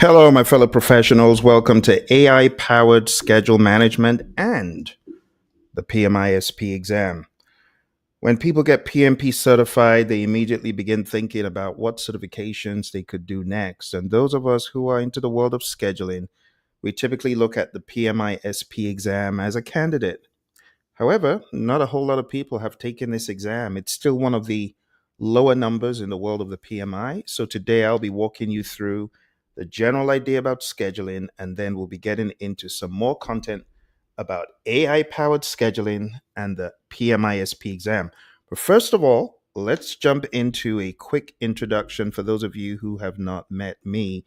Hello, my fellow professionals. Welcome to AI powered schedule management and the PMI-SP exam. When people get PMP certified, they immediately begin thinking about what certifications they could do next. And those of us who are into the world of scheduling, we typically look at the PMI-SP exam as a candidate. However, not a whole lot of people have taken this exam. It's still one of the lower numbers in the world of the PMI. So today I'll be walking you through the general idea about scheduling, and then we'll be getting into some more content about AI powered scheduling and the PMI-SP exam. But first of all, let's jump into a quick introduction for those of you who have not met me.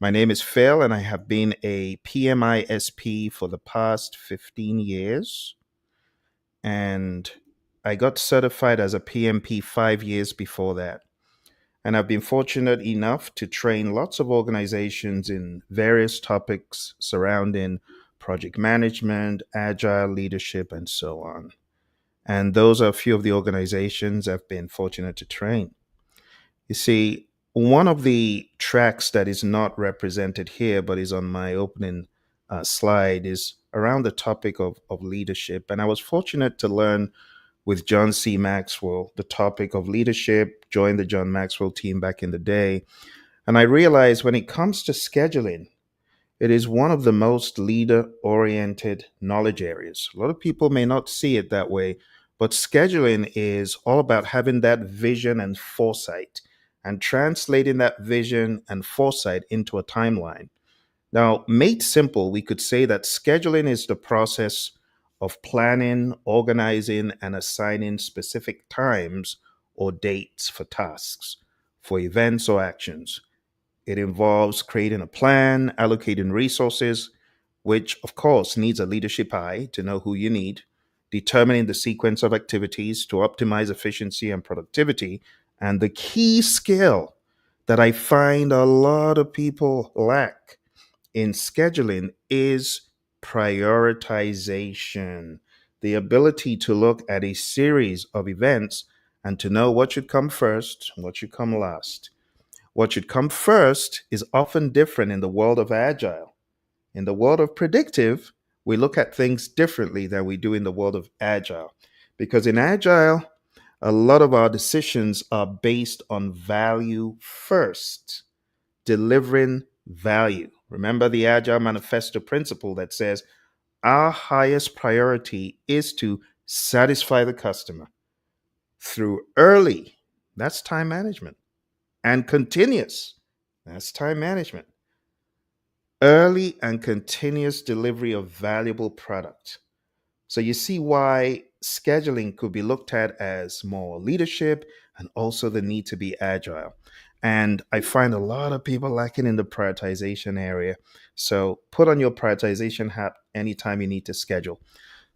My name is Phill, and I have been a PMI-SP for the past 15 years, and I got certified as a PMP 5 years before that. And I've been fortunate enough to train lots of organizations in various topics surrounding project management, agile leadership, and so on. And those are a few of the organizations I've been fortunate to train. You see, one of the tracks that is not represented here but is on my opening slide is around the topic of leadership. And I was fortunate to learn with John C. Maxwell the topic of leadership, joined the John Maxwell team back in the day. And I realized when it comes to scheduling, it is one of the most leader oriented knowledge areas. A lot of people may not see it that way, but scheduling is all about having that vision and foresight and translating that vision and foresight into a timeline. Now, made simple, we could say that scheduling is the process of planning, organizing, and assigning specific times or dates for tasks, for events or actions. It involves creating a plan, allocating resources, which of course needs a leadership eye to know who you need, determining the sequence of activities to optimize efficiency and productivity. And the key skill that I find a lot of people lack in scheduling is prioritization, the ability to look at a series of events and to know what should come first, what should come last. What should come first is often different in the world of agile. In the world of predictive, we look at things differently than we do in the world of agile. Because in agile, a lot of our decisions are based on value first, delivering value. Remember the Agile Manifesto principle that says our highest priority is to satisfy the customer through early, that's time management, and continuous, that's time management, early and continuous delivery of valuable product. So you see why scheduling could be looked at as more leadership and also the need to be agile. And I find a lot of people lacking in the prioritization area. So put on your prioritization hat anytime you need to schedule.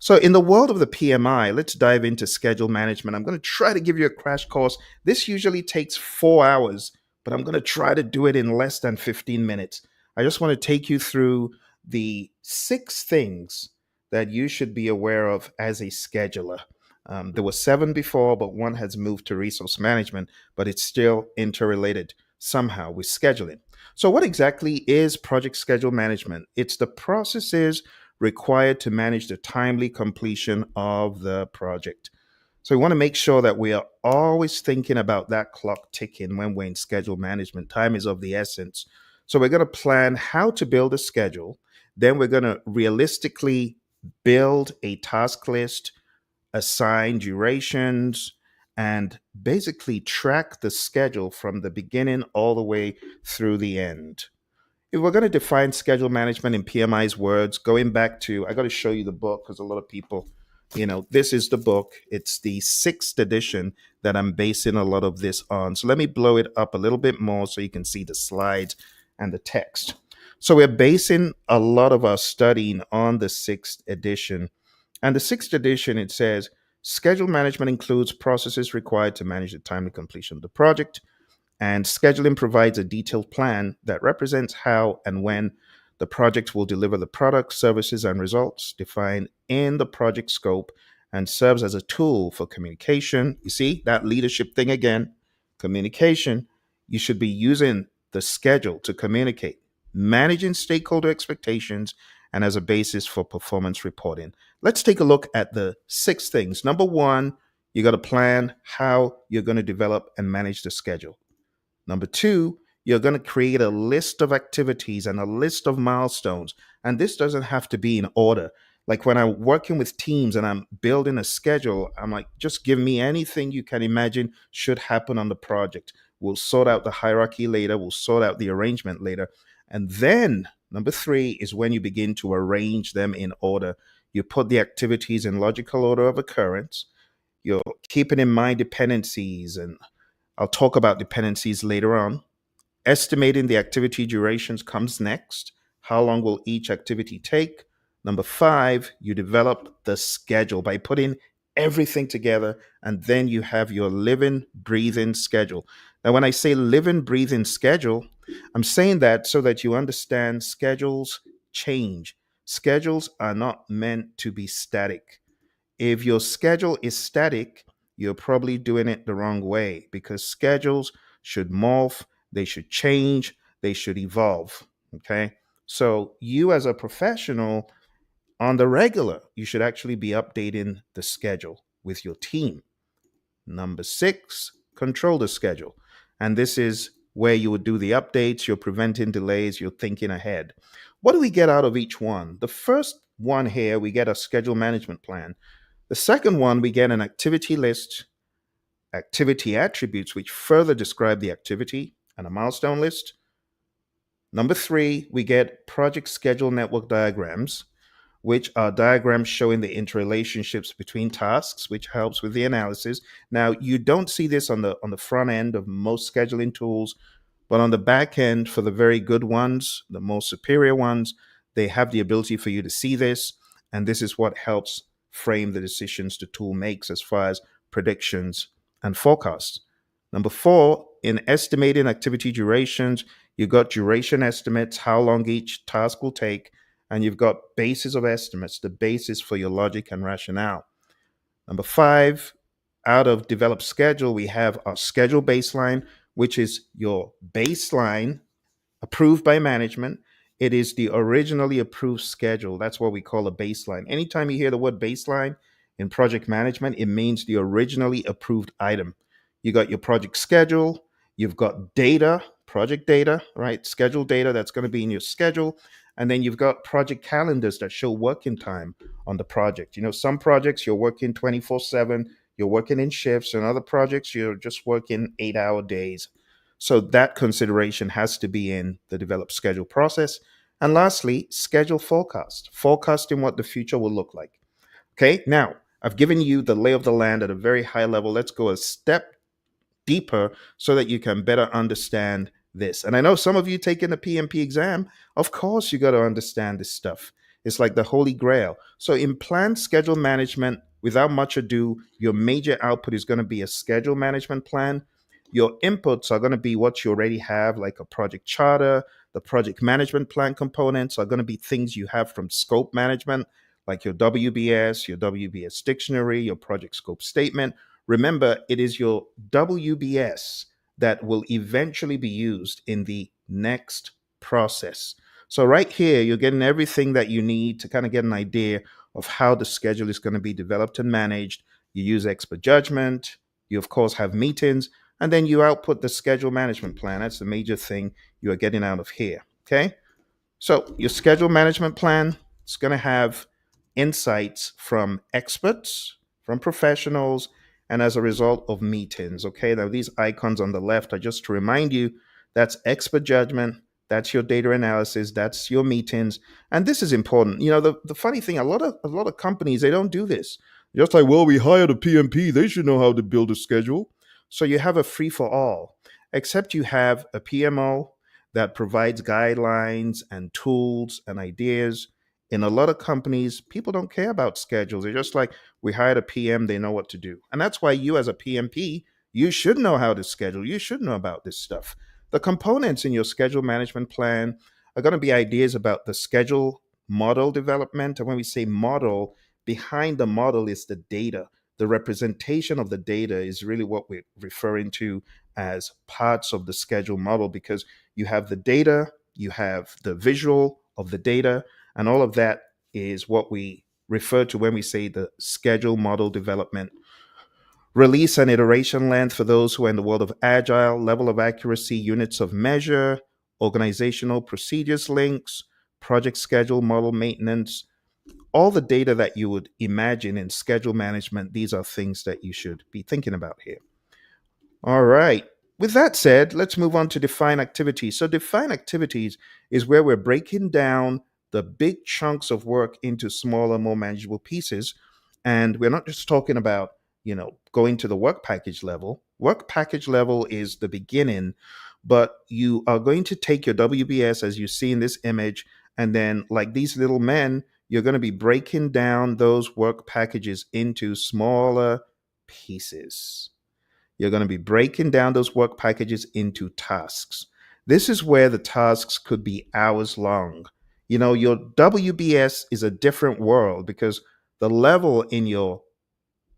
So in the world of the PMI, let's dive into schedule management. I'm going to try to give you a crash course. This usually takes 4 hours, but I'm going to try to do it in less than 15 minutes. I just want to take you through the 6 things that you should be aware of as a scheduler. There were 7 before, but one has moved to resource management, but it's still interrelated somehow with scheduling. So, what exactly is project schedule management? It's the processes required to manage the timely completion of the project. So, we want to make sure that we are always thinking about that clock ticking when we're in schedule management. Time is of the essence. So, we're going to plan how to build a schedule. Then, we're going to realistically build a task list, assign durations, and basically track the schedule from the beginning all the way through the end. If we're going to define schedule management in PMI's words, going back to, I got to show you the book because a lot of people, this is the book. It's the 6th edition that I'm basing a lot of this on. So let me blow it up a little bit more so you can see the slides and the text. So we're basing a lot of our studying on the 6th edition. And the 6th edition, it says, schedule management includes processes required to manage the timely completion of the project, and scheduling provides a detailed plan that represents how and when the project will deliver the products, services, and results defined in the project scope, and serves as a tool for communication. You see that leadership thing again, communication. You should be using the schedule to communicate. managing stakeholder expectations, and as a basis for performance reporting. Let's take a look at the 6 things. Number one, you got to plan how you're going to develop and manage the schedule. Number two, you're going to create a list of activities and a list of milestones. And this doesn't have to be in order. Like when I'm working with teams and I'm building a schedule, I'm like, just give me anything you can imagine should happen on the project. We'll sort out the hierarchy later, we'll sort out the arrangement later. And then number three is when you begin to arrange them in order. You put the activities in logical order of occurrence. You're keeping in mind dependencies, and I'll talk about dependencies later on. Estimating the activity durations comes next. How long will each activity take? Number five, you develop the schedule by putting everything together, and then you have your living, breathing schedule. Now, when I say living, breathing schedule, I'm saying that so that you understand schedules change. Schedules are not meant to be static. If your schedule is static, you're probably doing it the wrong way because schedules should morph, they should change, they should evolve. Okay. So, you as a professional on the regular, you should actually be updating the schedule with your team. Number six, control the schedule. And this is where you would do the updates, you're preventing delays, you're thinking ahead. What do we get out of each one? The first one here, we get a schedule management plan. The second one, we get an activity list, activity attributes, which further describe the activity, and a milestone list. Number three, we get project schedule network diagrams, which are diagrams showing the interrelationships between tasks, which helps with the analysis. Now, you don't see this on the front end of most scheduling tools, but on the back end, for the very good ones, the most superior ones, they have the ability for you to see this. And this is what helps frame the decisions the tool makes as far as predictions and forecasts. Number four, in estimating activity durations, you got duration estimates, how long each task will take, and you've got basis of estimates, the basis for your logic and rationale. Number five, out of developed schedule, we have our schedule baseline, which is your baseline approved by management. It is the originally approved schedule. That's what we call a baseline. Anytime you hear the word baseline in project management, it means the originally approved item. You got your project schedule, you've got data, project data, right? Schedule data that's going to be in your schedule. And then you've got project calendars that show working time on the project. You know, some projects you're working 24/7, you're working in shifts, and other projects you're just working 8-hour days. So that consideration has to be in the developed schedule process. And lastly, schedule forecast, forecasting what the future will look like. Okay, now I've given you the lay of the land at a very high level. Let's go a step deeper so that you can better understand this. And I know some of you taking the PMP exam, of course, you got to understand this stuff. It's like the holy grail. So, in planned schedule management, without much ado, your major output is going to be a schedule management plan. Your inputs are going to be what you already have, like a project charter. The project management plan components are going to be things you have from scope management, like your WBS dictionary, your project scope statement. Remember, it is your WBS that will eventually be used in the next process. So, right here, you're getting everything that you need to kind of get an idea of how the schedule is going to be developed and managed. You use expert judgment. You, of course, have meetings, and then you output the schedule management plan. That's the major thing you are getting out of here. Okay. So, your schedule management plan is going to have insights from experts, from professionals, and as a result of meetings. Okay, now these icons on the left are just to remind you that's expert judgment, that's your data analysis, that's your meetings, and this is important. You know, the funny thing, a lot of companies they don't do this. Just like, well, we hired a PMP, they should know how to build a schedule. So you have a free for all, except you have a PMO that provides guidelines and tools and ideas. In a lot of companies, people don't care about schedules. They're just like, we hired a PM, they know what to do. And that's why you, as a PMP, you should know how to schedule. You should know about this stuff. The components in your schedule management plan are going to be ideas about the schedule model development. And when we say model, behind the model is the data. The representation of the data is really what we're referring to as parts of the schedule model because you have the data, you have the visual of the data, and all of that is what we refer to when we say the schedule model development. Release and iteration length for those who are in the world of Agile, level of accuracy, units of measure, organizational procedures links, project schedule model maintenance, all the data that you would imagine in schedule management. These are things that you should be thinking about here. All right. With that said, let's move on to define activities. So, define activities is where we're breaking down the big chunks of work into smaller, more manageable pieces. And we're not just talking about, going to the work package level. Work package level is the beginning, but you are going to take your WBS as you see in this image, and then, like these little men, you're going to be breaking down those work packages into smaller pieces. You're going to be breaking down those work packages into tasks. This is where the tasks could be hours long. Your WBS is a different world because the level in your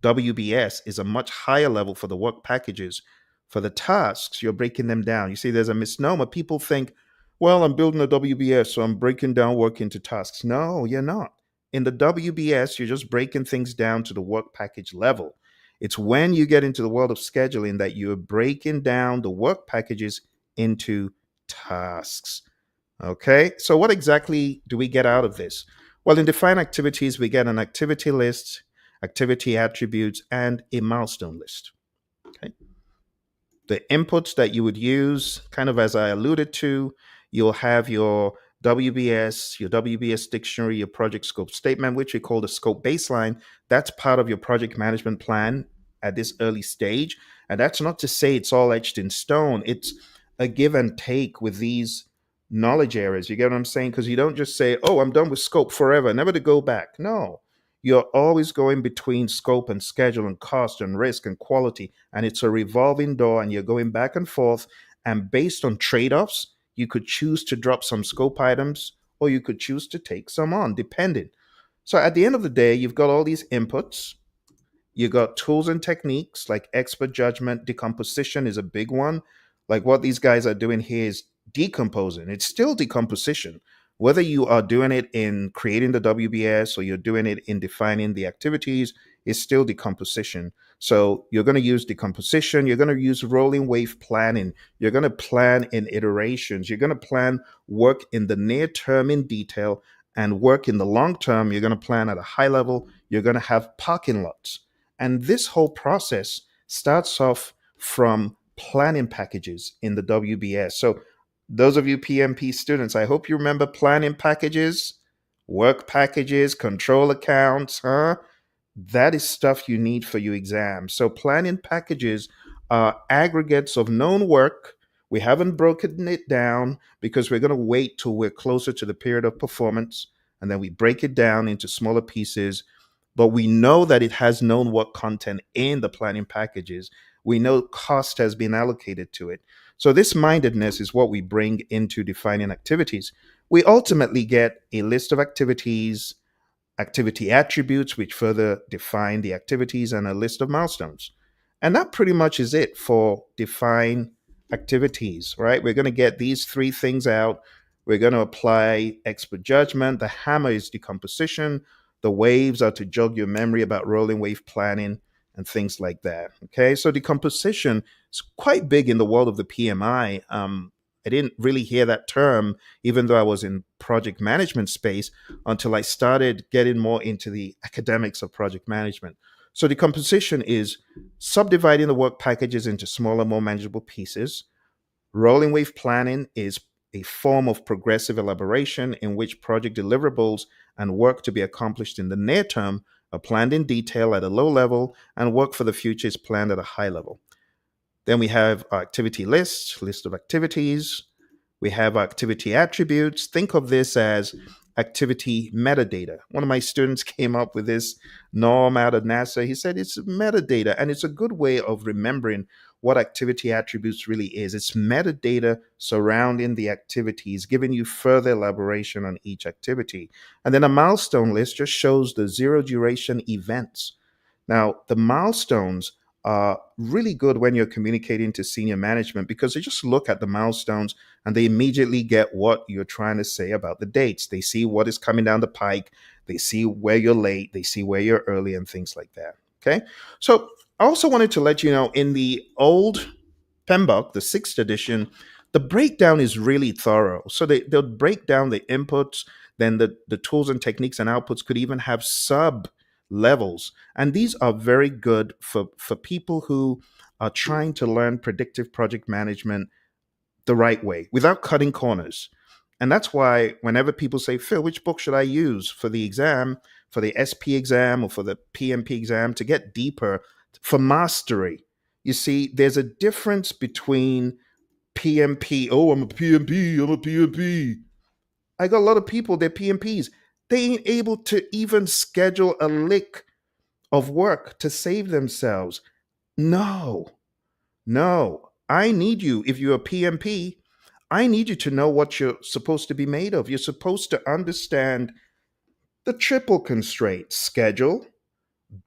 WBS is a much higher level for the work packages. For the tasks, you're breaking them down. You see, there's a misnomer. People think, well, I'm building a WBS, so I'm breaking down work into tasks. No, you're not. In the WBS, you're just breaking things down to the work package level. It's when you get into the world of scheduling that you're breaking down the work packages into tasks. Okay, so what exactly do we get out of this? Well, in defined activities, we get an activity list, activity attributes, and a milestone list. Okay. The inputs that you would use, kind of as I alluded to, you'll have your WBS dictionary, your project scope statement, which we call the scope baseline. That's part of your project management plan at this early stage. And that's not to say it's all etched in stone. It's a give and take with these knowledge areas. You get what I'm saying? Because you don't just say, oh, I'm done with scope forever, never to go back. No, you're always going between scope and schedule and cost and risk and quality. And it's a revolving door and you're going back and forth. And based on trade offs, you could choose to drop some scope items or you could choose to take some on, depending. So at the end of the day, you've got all these inputs. You got tools and techniques like expert judgment. Decomposition is a big one. Like what these guys are doing here is decomposing. It's still decomposition. Whether you are doing it in creating the WBS or you're doing it in defining the activities, it's still decomposition. So you're going to use decomposition. You're going to use rolling wave planning. You're going to plan in iterations. You're going to plan work in the near term in detail and work in the long term. You're going to plan at a high level. You're going to have parking lots. And this whole process starts off from planning packages in the WBS. So, those of you PMP students, I hope you remember planning packages, work packages, control accounts, huh? That is stuff you need for your exam. So, planning packages are aggregates of known work. We haven't broken it down because we're going to wait till we're closer to the period of performance. And then we break it down into smaller pieces, but we know that it has known work content in the planning packages. We know cost has been allocated to it. So this mindedness is what we bring into defining activities. We ultimately get a list of activities, activity attributes, which further define the activities, and a list of milestones. And that pretty much is it for define activities, right? We're going to get these three things out. We're going to apply expert judgment. The hammer is decomposition. The waves are to jog your memory about rolling wave planning and things like that. Okay, so decomposition is quite big in the world of the PMI. I didn't really hear that term, even though I was in project management space, until I started getting more into the academics of project management. So decomposition is subdividing the work packages into smaller, more manageable pieces. Rolling wave planning is a form of progressive elaboration in which project deliverables and work to be accomplished in the near term are planned in detail at a low level, and work for the future is planned at a high level. Then we have our activity list of activities. We have activity attributes. Think of this as activity metadata. One of my students came up with this norm out of NASA. He said it's metadata, and it's a good way of remembering what activity attributes really is. It's metadata surrounding the activities, giving you further elaboration on each activity. And then a milestone list just shows the zero duration events. Now, the milestones are really good when you're communicating to senior management because they just look at the milestones and they immediately get what you're trying to say about the dates. They see what is coming down the pike. They see where you're late. They see where you're early and things like that. Okay. So I also wanted to let you know in the old PMBOK, the sixth edition, the breakdown is really thorough. So they'll break down the inputs, then the tools and techniques and outputs could even have sub levels. And these are very good for people who are trying to learn predictive project management the right way without cutting corners. And that's why whenever people say, Phill, which book should I use for the exam, for the SP exam or for the PMP exam to get deeper for mastery? You see, there's a difference between PMP. Oh, I'm a PMP. I'm a PMP. I got a lot of people, they're PMPs. They ain't able to even schedule a lick of work to save themselves. No, no. I need you, if you're a PMP, I need you to know what you're supposed to be made of. You're supposed to understand the triple constraint schedule.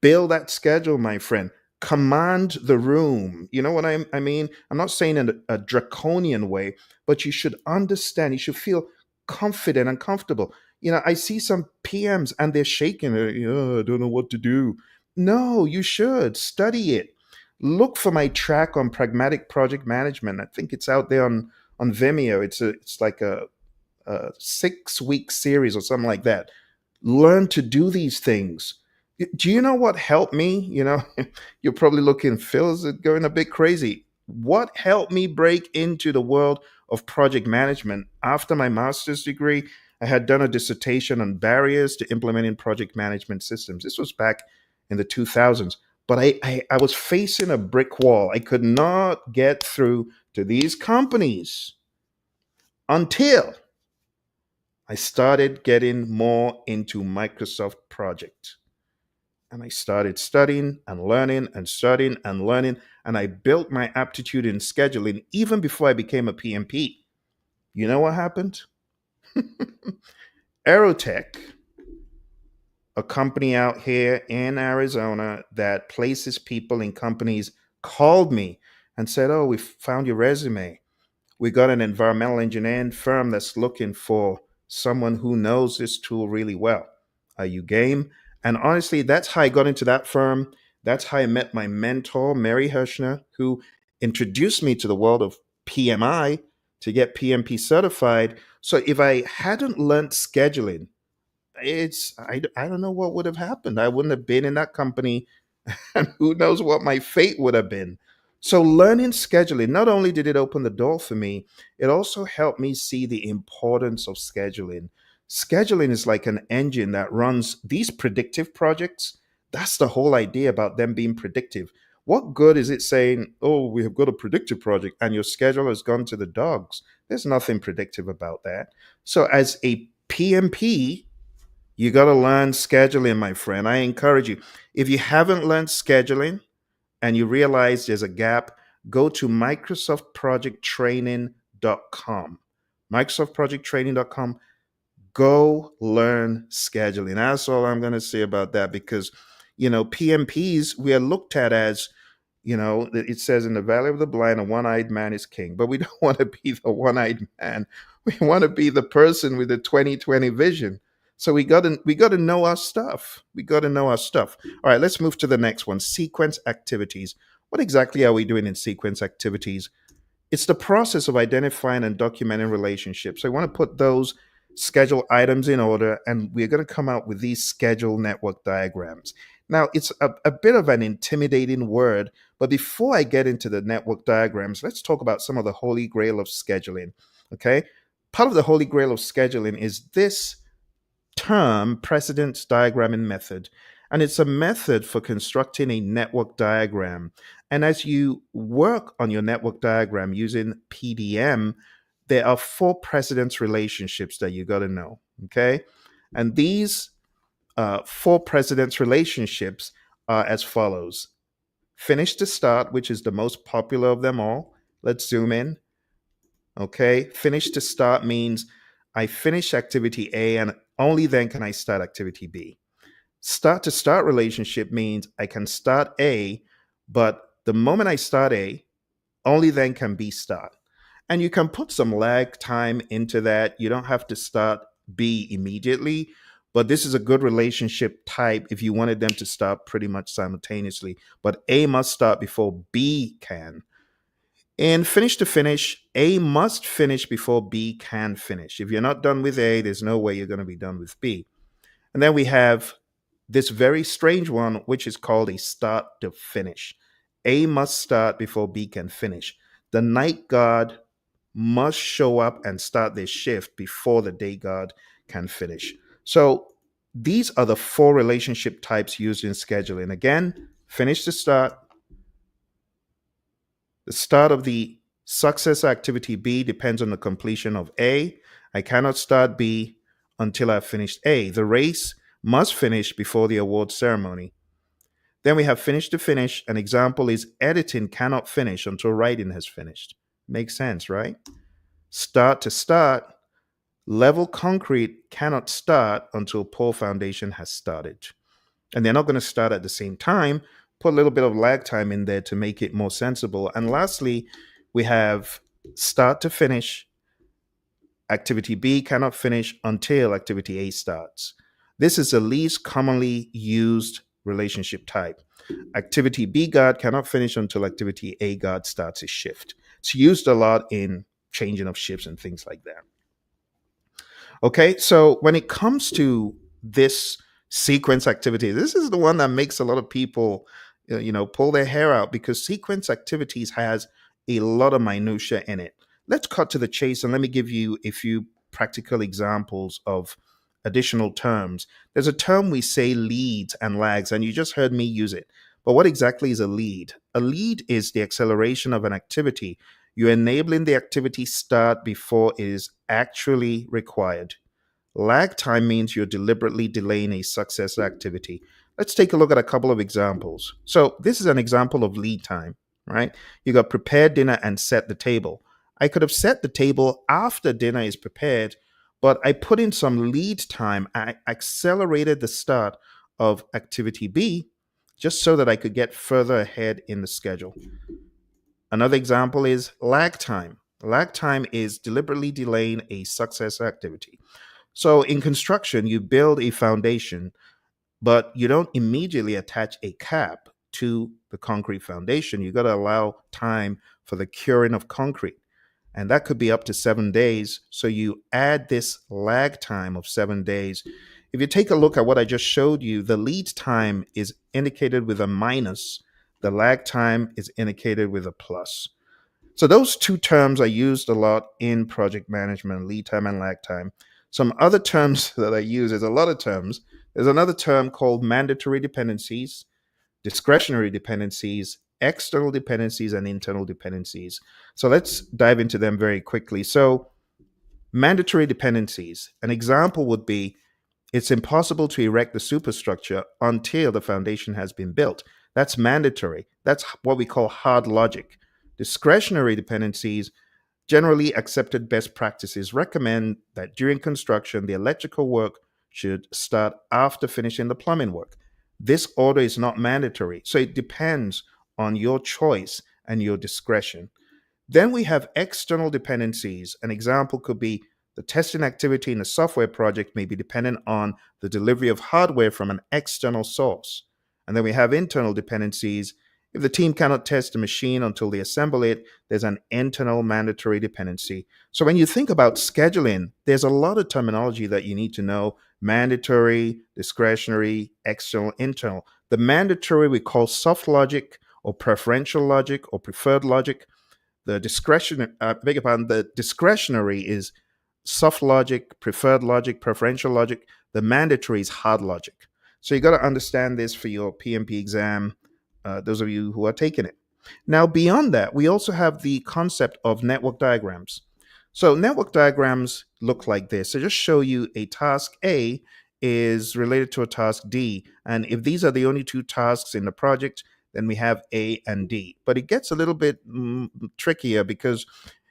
Build that schedule, my friend. Command the room. You know what I mean? I'm not saying in a draconian way, but you should understand. You should feel confident and comfortable. You know, I see some PMs and they're shaking. I don't know what to do. No, you should study it. Look for my track on pragmatic project management. I think it's out there on Vimeo. It's like a 6 week series or something like that. Learn to do these things. Do you know what helped me? You know, you're probably looking, Phill, is it going a bit crazy? What helped me break into the world of project management? After my master's degree, I had done a dissertation on barriers to implementing project management systems. This was back in the 2000s. But I was facing a brick wall. I could not get through to these companies until I started getting more into Microsoft Project. And I started studying and learning and studying and learning. And I built my aptitude in scheduling even before I became a PMP. You know what happened? Aerotech, a company out here in Arizona that places people in companies, called me and said, "Oh, we found your resume. We got an environmental engineering firm that's looking for someone who knows this tool really well. Are you game?" And honestly, that's how I got into that firm. That's how I met my mentor, Mary Hirschner, who introduced me to the world of PMI to get PMP certified. So if I hadn't learned scheduling, I don't know what would have happened. I wouldn't have been in that company and who knows what my fate would have been. So, learning scheduling, not only did it open the door for me, it also helped me see the importance of scheduling. Scheduling is like an engine that runs these predictive projects. That's the whole idea about them being predictive. What good is it saying, oh, we have got a predictive project and your schedule has gone to the dogs? There's nothing predictive about that. So, as a PMP, you got to learn scheduling, my friend. I encourage you. If you haven't learned scheduling and you realize there's a gap, go to microsoftprojecttraining.com. Microsoftprojecttraining.com. Go learn scheduling. That's all I'm going to say about that because, PMPs, we are looked at as, it says in the valley of the blind, a one-eyed man is king. But we don't want to be the one-eyed man. We want to be the person with the 2020 vision. So we gotta know our stuff. We gotta know our stuff. All right, let's move to the next one. Sequence activities. What exactly are we doing in sequence activities? It's the process of identifying and documenting relationships. So I want to put those schedule items in order, and we're going to come out with these schedule network diagrams. Now, it's a bit of an intimidating word, but before I get into the network diagrams, let's talk about some of the holy grail of scheduling. Okay? Part of the holy grail of scheduling is this term, precedence diagramming method. And it's a method for constructing a network diagram. And as you work on your network diagram using PDM, there are four precedence relationships that you got to know. Okay. And these four precedence relationships are as follows: finish to start, which is the most popular of them all. Let's zoom in. Okay. Finish to start means I finish activity A and only then can I start activity B. Start to start relationship means I can start A, but The moment I start A, only then can B start. And you can put some lag time into that. You don't have to start B immediately, but this is a good relationship type if you wanted them to start pretty much simultaneously. But A must start before B can. In finish to finish, A must finish before B can finish. If you're not done with A, there's no way you're going to be done with B. And then we have this very strange one, which is called a start to finish. A must start before B can finish. The night guard must show up and start their shift before the day guard can finish. So these are the four relationship types used in scheduling. Again, finish to start. The start of the success activity B depends on the completion of A. I cannot start B until I've finished A. The race must finish before the award ceremony. Then we have finish to finish. An example is editing cannot finish until writing has finished. Makes sense, right? Start to start. Level concrete cannot start until pour foundation has started. And they're not going to start at the same time. Put a little bit of lag time in there to make it more sensible. And lastly, we have start to finish. Activity B cannot finish until activity A starts. This is the least commonly used relationship type. Activity B guard cannot finish until activity A guard starts his shift. It's used a lot in changing of shifts and things like that. Okay, so when it comes to this sequence activity, this is the one that makes a lot of people, pull their hair out because sequence activities has a lot of minutia in it. Let's cut to the chase and let me give you a few practical examples of additional terms. There's a term we say leads and lags, and you just heard me use it. But what exactly is a lead? A lead is the acceleration of an activity. You're enabling the activity start before it is actually required. Lag time means you're deliberately delaying a success activity. Let's take a look at a couple of examples. So, this is an example of lead time, right? You got prepare dinner and set the table. I could have set the table after dinner is prepared, but I put in some lead time. I accelerated the start of activity B just so that I could get further ahead in the schedule. Another example is lag time. Lag time is deliberately delaying a success activity. So in construction, you build a foundation, but you don't immediately attach a cap to the concrete foundation. You got to allow time for the curing of concrete. And that could be up to 7 days. So you add this lag time of 7 days. If you take a look at what I just showed you, the lead time is indicated with a minus, the lag time is indicated with a plus. So those two terms are used a lot in project management, lead time and lag time. Some other terms that I use, there's a lot of terms. There's another term called mandatory dependencies, discretionary dependencies, external dependencies, and internal dependencies. So let's dive into them very quickly. So mandatory dependencies, an example would be it's impossible to erect the superstructure until the foundation has been built. That's mandatory. That's what we call hard logic. Discretionary dependencies, generally accepted best practices recommend that during construction, the electrical work should start after finishing the plumbing work. This order is not mandatory, so it depends on your choice and your discretion. Then we have external dependencies. An example could be the testing activity in a software project may be dependent on the delivery of hardware from an external source. And then we have internal dependencies. If the team cannot test the machine until they assemble it, there's an internal mandatory dependency. So when you think about scheduling, there's a lot of terminology that you need to know: mandatory, discretionary, external, internal. The mandatory we call soft logic or preferential logic or preferred logic. The the discretionary is soft logic, preferred logic, preferential logic. The mandatory is hard logic. So you got to understand this for your PMP exam, those of you who are taking it. Now, beyond that, we also have the concept of network diagrams. So network diagrams look like this. So just show you a task A is related to a task D. And if these are the only two tasks in the project, then we have A and D. But it gets a little bit trickier because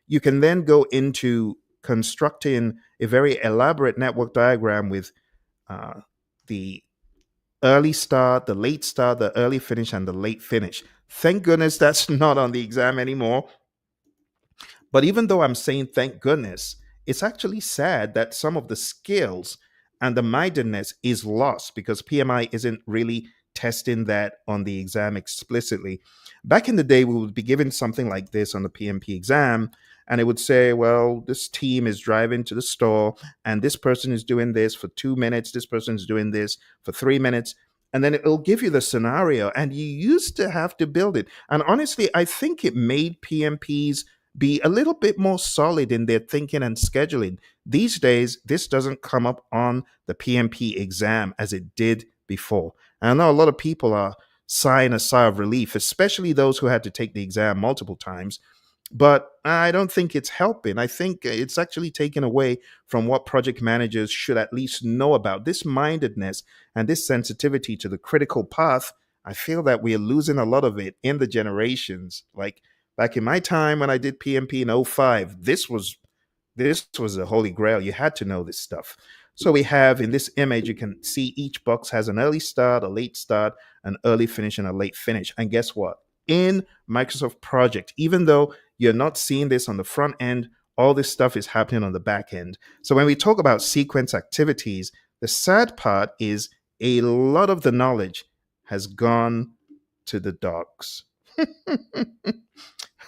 you can then go into constructing a very elaborate network diagram with the early start, the late start, the early finish, and the late finish. Thank goodness that's not on the exam anymore. But even though I'm saying thank goodness, it's actually sad that some of the skills and the mindedness is lost because PMI isn't really testing that on the exam explicitly. Back in the day, we would be given something like this on the PMP exam, and it would say, well, this team is driving to the store, and this person is doing this for 2 minutes, this person is doing this for 3 minutes. And then it'll give you the scenario, and you used to have to build it. And honestly, I think it made PMPs be a little bit more solid in their thinking and scheduling. These days, this doesn't come up on the PMP exam as it did before. And I know a lot of people are sighing a sigh of relief, especially those who had to take the exam multiple times. But I don't think it's helping. I think it's actually taken away from what project managers should at least know about this mindedness and this sensitivity to the critical path. I feel that we're losing a lot of it in the generations. Like back in my time when I did PMP in '05, this was the holy grail. You had to know this stuff. So we have in this image, you can see each box has an early start, a late start, an early finish, and a late finish. And guess what? In Microsoft Project, even though you're not seeing this on the front end, all this stuff is happening on the back end. So when we talk about sequence activities, the sad part is a lot of the knowledge has gone to the dogs.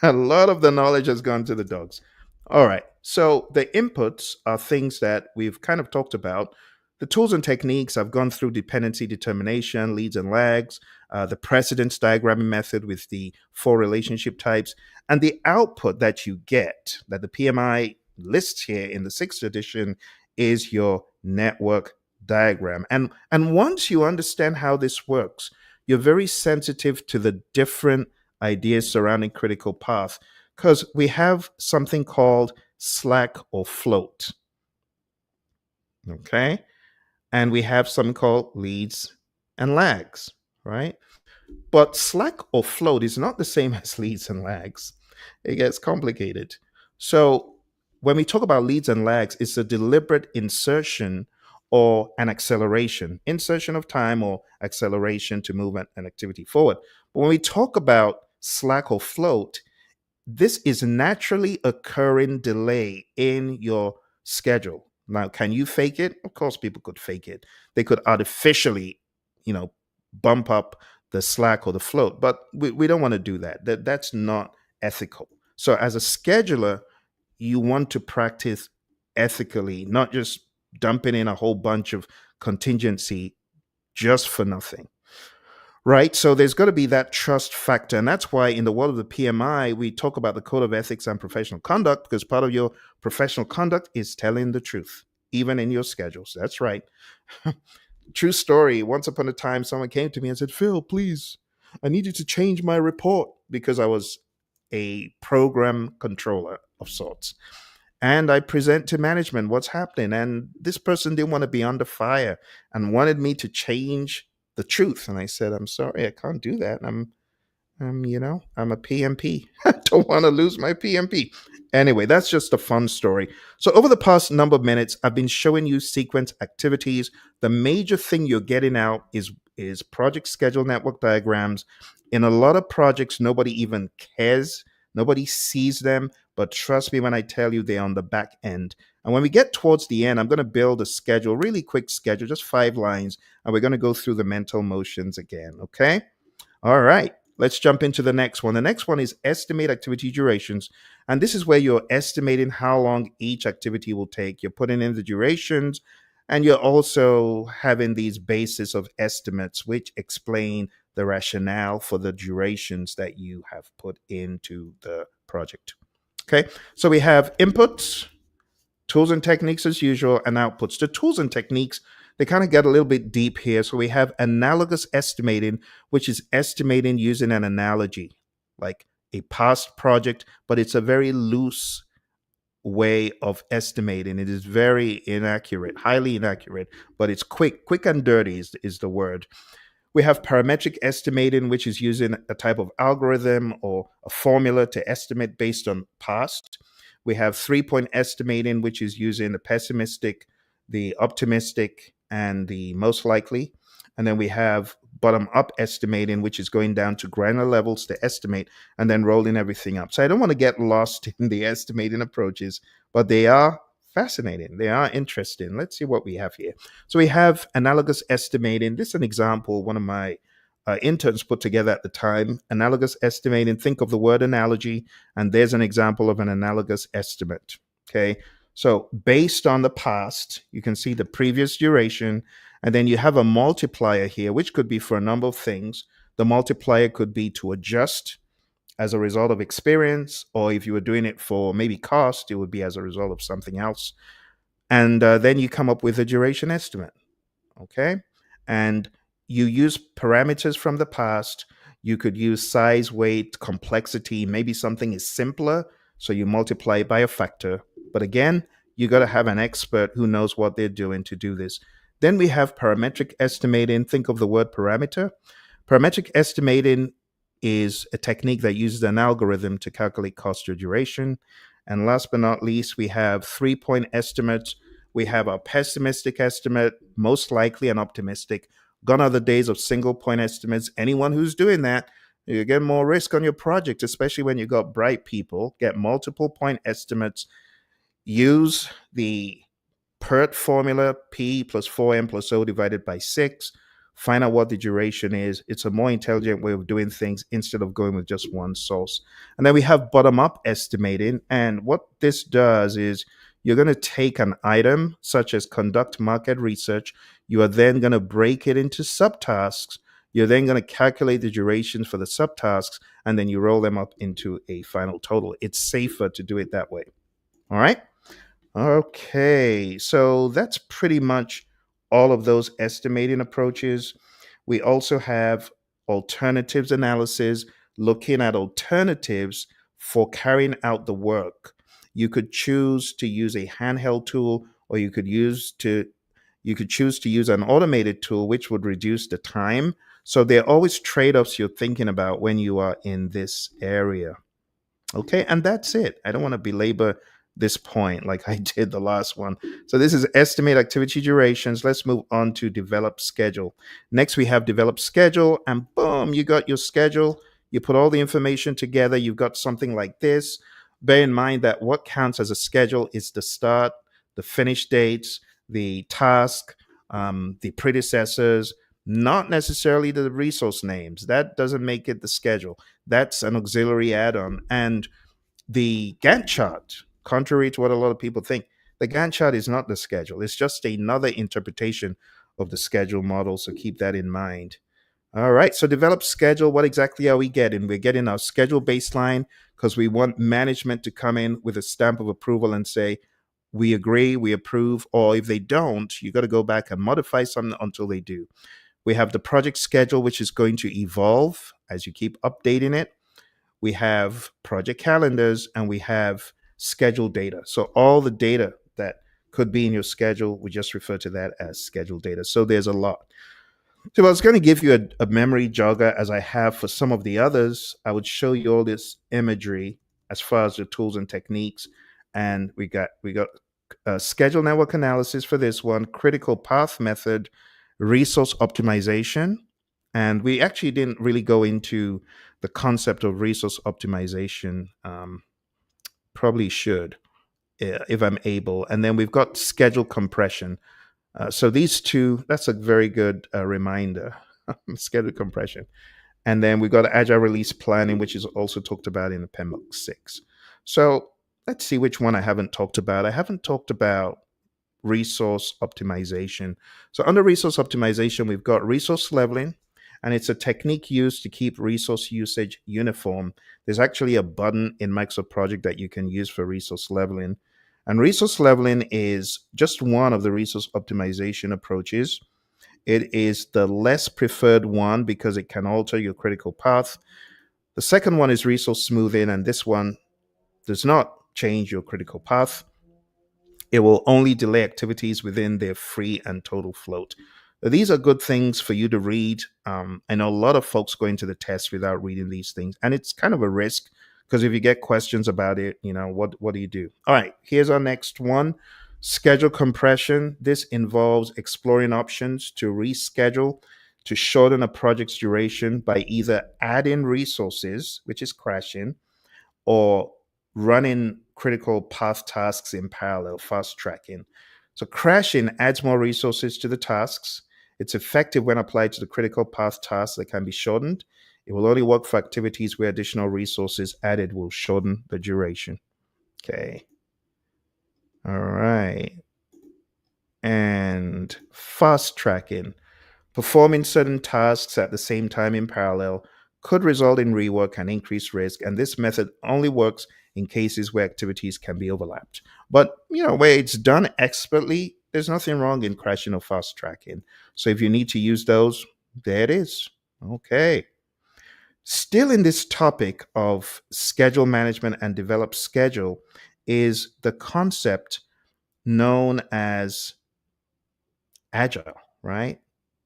A lot of the knowledge has gone to the dogs. All right. So the inputs are things that we've kind of talked about. The tools and techniques, I've gone through dependency determination, leads and lags, the precedence diagramming method with the four relationship types, and the output that you get that the PMI lists here in the sixth edition is your network diagram. And once you understand how this works, you're very sensitive to the different ideas surrounding critical path because we have something called slack or float. Okay. And we have something called leads and lags, right? But slack or float is not the same as leads and lags. It gets complicated. So when we talk about leads and lags, it's a deliberate insertion or an acceleration, insertion of time or acceleration to move an activity forward. But when we talk about slack or float, this is naturally occurring delay in your schedule. Now, can you fake it? Of course, people could fake it. They could artificially, you know, bump up the slack or the float, but we don't want to do that. That's not ethical. So, as a scheduler, you want to practice ethically, not just dumping in a whole bunch of contingency just for nothing. Right. So there's got to be that trust factor. And that's why in the world of the PMI, we talk about the code of ethics and professional conduct because part of your professional conduct is telling the truth, even in your schedules. That's right. True story. Once upon a time, someone came to me and said, Phill, please, I need you to change my report because I was a program controller of sorts. And I present to management what's happening. And this person didn't want to be under fire and wanted me to change the truth. And I said, I'm sorry, I can't do that. I'm a PMP. I don't want to lose my PMP. Anyway, that's just a fun story. So over the past number of minutes, I've been showing you sequence activities. The major thing you're getting out is project schedule network diagrams. In a lot of projects, nobody even cares. Nobody sees them. But trust me when I tell you they're on the back end. And when we get towards the end, I'm going to build a schedule, really quick schedule, just 5 lines, and we're going to go through the mental motions again. Okay. All right, let's jump into the next one. The next one is estimate activity durations. And this is where you're estimating how long each activity will take. You're putting in the durations, and you're also having these bases of estimates, which explain the rationale for the durations that you have put into the project. Okay, so we have inputs, tools and techniques as usual, and outputs. The tools and techniques, they kind of get a little bit deep here. So we have analogous estimating, which is estimating using an analogy, like a past project, but it's a very loose way of estimating. It is very inaccurate, highly inaccurate, but it's quick. Quick and dirty is the word. We have parametric estimating, which is using a type of algorithm or a formula to estimate based on past. We have 3 point estimating, which is using the pessimistic, the optimistic, and the most likely. And then we have bottom up estimating, which is going down to granular levels to estimate and then rolling everything up. So I don't want to get lost in the estimating approaches, but they are fascinating. They are interesting. Let's see what we have here. So we have analogous estimating. This is an example one of my interns put together at the time. Analogous estimating, think of the word analogy, and there's an example of an analogous estimate. Okay. So based on the past, you can see the previous duration, and then you have a multiplier here, which could be for a number of things. The multiplier could be to adjust as a result of experience, or if you were doing it for maybe cost, it would be as a result of something else. And then you come up with a duration estimate. Okay. And you use parameters from the past. You could use size, weight, complexity. Maybe something is simpler, so you multiply it by a factor. But again, you got to have an expert who knows what they're doing to do this. Then we have parametric estimating. Think of the word parameter. Parametric estimating is a technique that uses an algorithm to calculate cost or duration. And last but not least, we have 3-point estimates. We have a pessimistic estimate, most likely an optimistic. Gone are the days of single point estimates. Anyone who's doing that, you get more risk on your project, especially when you got bright people. Get multiple point estimates. Use the PERT formula, P plus 4M plus O divided by 6. Find out what the duration is. It's a more intelligent way of doing things instead of going with just one source. And then we have bottom up estimating. And what this does is you're going to take an item such as conduct market research. You are then going to break it into subtasks. You're then going to calculate the durations for the subtasks, and then you roll them up into a final total. It's safer to do it that way. All right. Okay, so that's pretty much all of those estimating approaches. We also have alternatives analysis, looking at alternatives for carrying out the work. You could choose to use a handheld tool, or you could choose to use an automated tool, which would reduce the time. So there are always trade-offs you're thinking about when you are in this area. Okay, and that's it. I don't want to belabor this point like I did the last one. So this is estimate activity durations. Let's move on to develop schedule. Next, we have develop schedule, and boom, you got your schedule. You put all the information together. You've got something like this. Bear in mind that what counts as a schedule is the start, the finish dates, the task, the predecessors, not necessarily the resource names. That doesn't make it the schedule. That's an auxiliary add-on. And the Gantt chart, contrary to what a lot of people think, the Gantt chart is not the schedule. It's just another interpretation of the schedule model. So keep that in mind. All right. So develop schedule. What exactly are we getting? We're getting our schedule baseline because we want management to come in with a stamp of approval and say, we agree, we approve, or if they don't, you got to go back and modify something until they do. We have the project schedule, which is going to evolve as you keep updating it. We have project calendars, and we have schedule data. So all the data that could be in your schedule, we just refer to that as schedule data. So there's a lot. So I was going to give you a memory jogger as I have for some of the others. I would show you all this imagery as far as the tools and techniques. And we got schedule network analysis for this one, critical path method, resource optimization. And we actually didn't really go into the concept of resource optimization. Probably should if I'm able. And then we've got schedule compression. So these two, that's a very good reminder. Schedule compression. And then we've got agile release planning, which is also talked about in the PMI 6. So let's see which one I haven't talked about. I haven't talked about resource optimization. So under resource optimization, we've got resource leveling, and it's a technique used to keep resource usage uniform. There's actually a button in Microsoft Project that you can use for resource leveling. And resource leveling is just one of the resource optimization approaches. It is the less preferred one because it can alter your critical path. The second one is resource smoothing, and this one does not change your critical path. It will only delay activities within their free and total float. These are good things for you to read. I know a lot of folks go into the test without reading these things, and it's kind of a risk because if you get questions about it, what do you do? All right, here's our next one. Schedule compression. This involves exploring options to reschedule to shorten a project's duration by either adding resources, which is crashing, or running critical path tasks in parallel, fast tracking. So, crashing adds more resources to the tasks. It's effective when applied to the critical path tasks that can be shortened. It will only work for activities where additional resources added will shorten the duration. Okay. All right. And fast tracking. Performing certain tasks at the same time in parallel could result in rework and increased risk, and this method only works in cases where activities can be overlapped. But where it's done expertly, there's nothing wrong in crashing or fast tracking. So if you need to use those, there it is. Okay. Still in this topic of schedule management and develop schedule is the concept known as agile, right?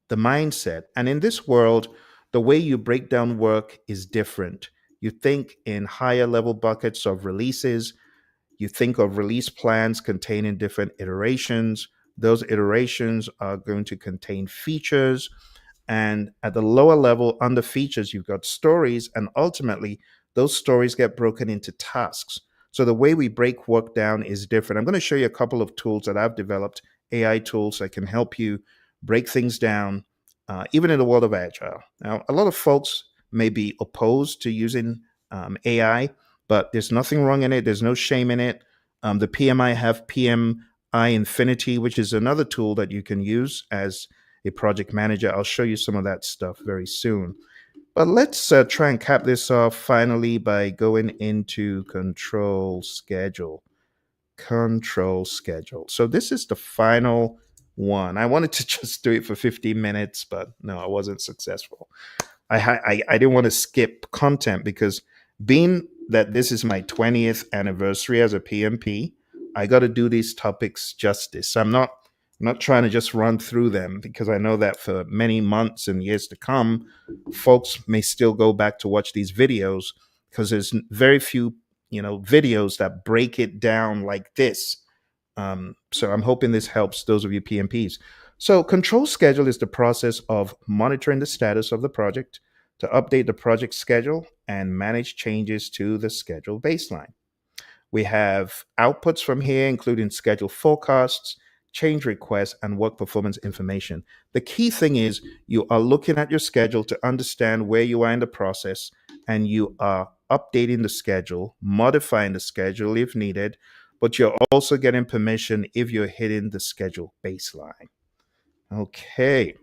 The mindset. And in this world, the way you break down work is different. You think in higher level buckets of releases. You think of release plans containing different iterations. Those iterations are going to contain features. And at the lower level, under features, you've got stories. And ultimately, those stories get broken into tasks. So the way we break work down is different. I'm going to show you a couple of tools that I've developed, AI tools that can help you break things down, even in the world of Agile. Now, a lot of folks may be opposed to using AI, but there's nothing wrong in it. There's no shame in it. The PMI have PMI Infinity, which is another tool that you can use as a project manager. I'll show you some of that stuff very soon. But let's try and cap this off finally by going into control schedule. Control schedule. So this is the final one. I wanted to just do it for 15 minutes, but no, I wasn't successful. I didn't want to skip content because being that this is my 20th anniversary as a PMP, I got to do these topics justice. I'm not trying to just run through them because I know that for many months and years to come, folks may still go back to watch these videos because there's very few, videos that break it down like this. So I'm hoping this helps those of you PMPs. So control schedule is the process of monitoring the status of the project to update the project schedule and manage changes to the schedule baseline. We have outputs from here, including schedule forecasts, change requests, and work performance information. The key thing is you are looking at your schedule to understand where you are in the process, and you are updating the schedule, modifying the schedule if needed, but you're also getting permission if you're hitting the schedule baseline. Okay.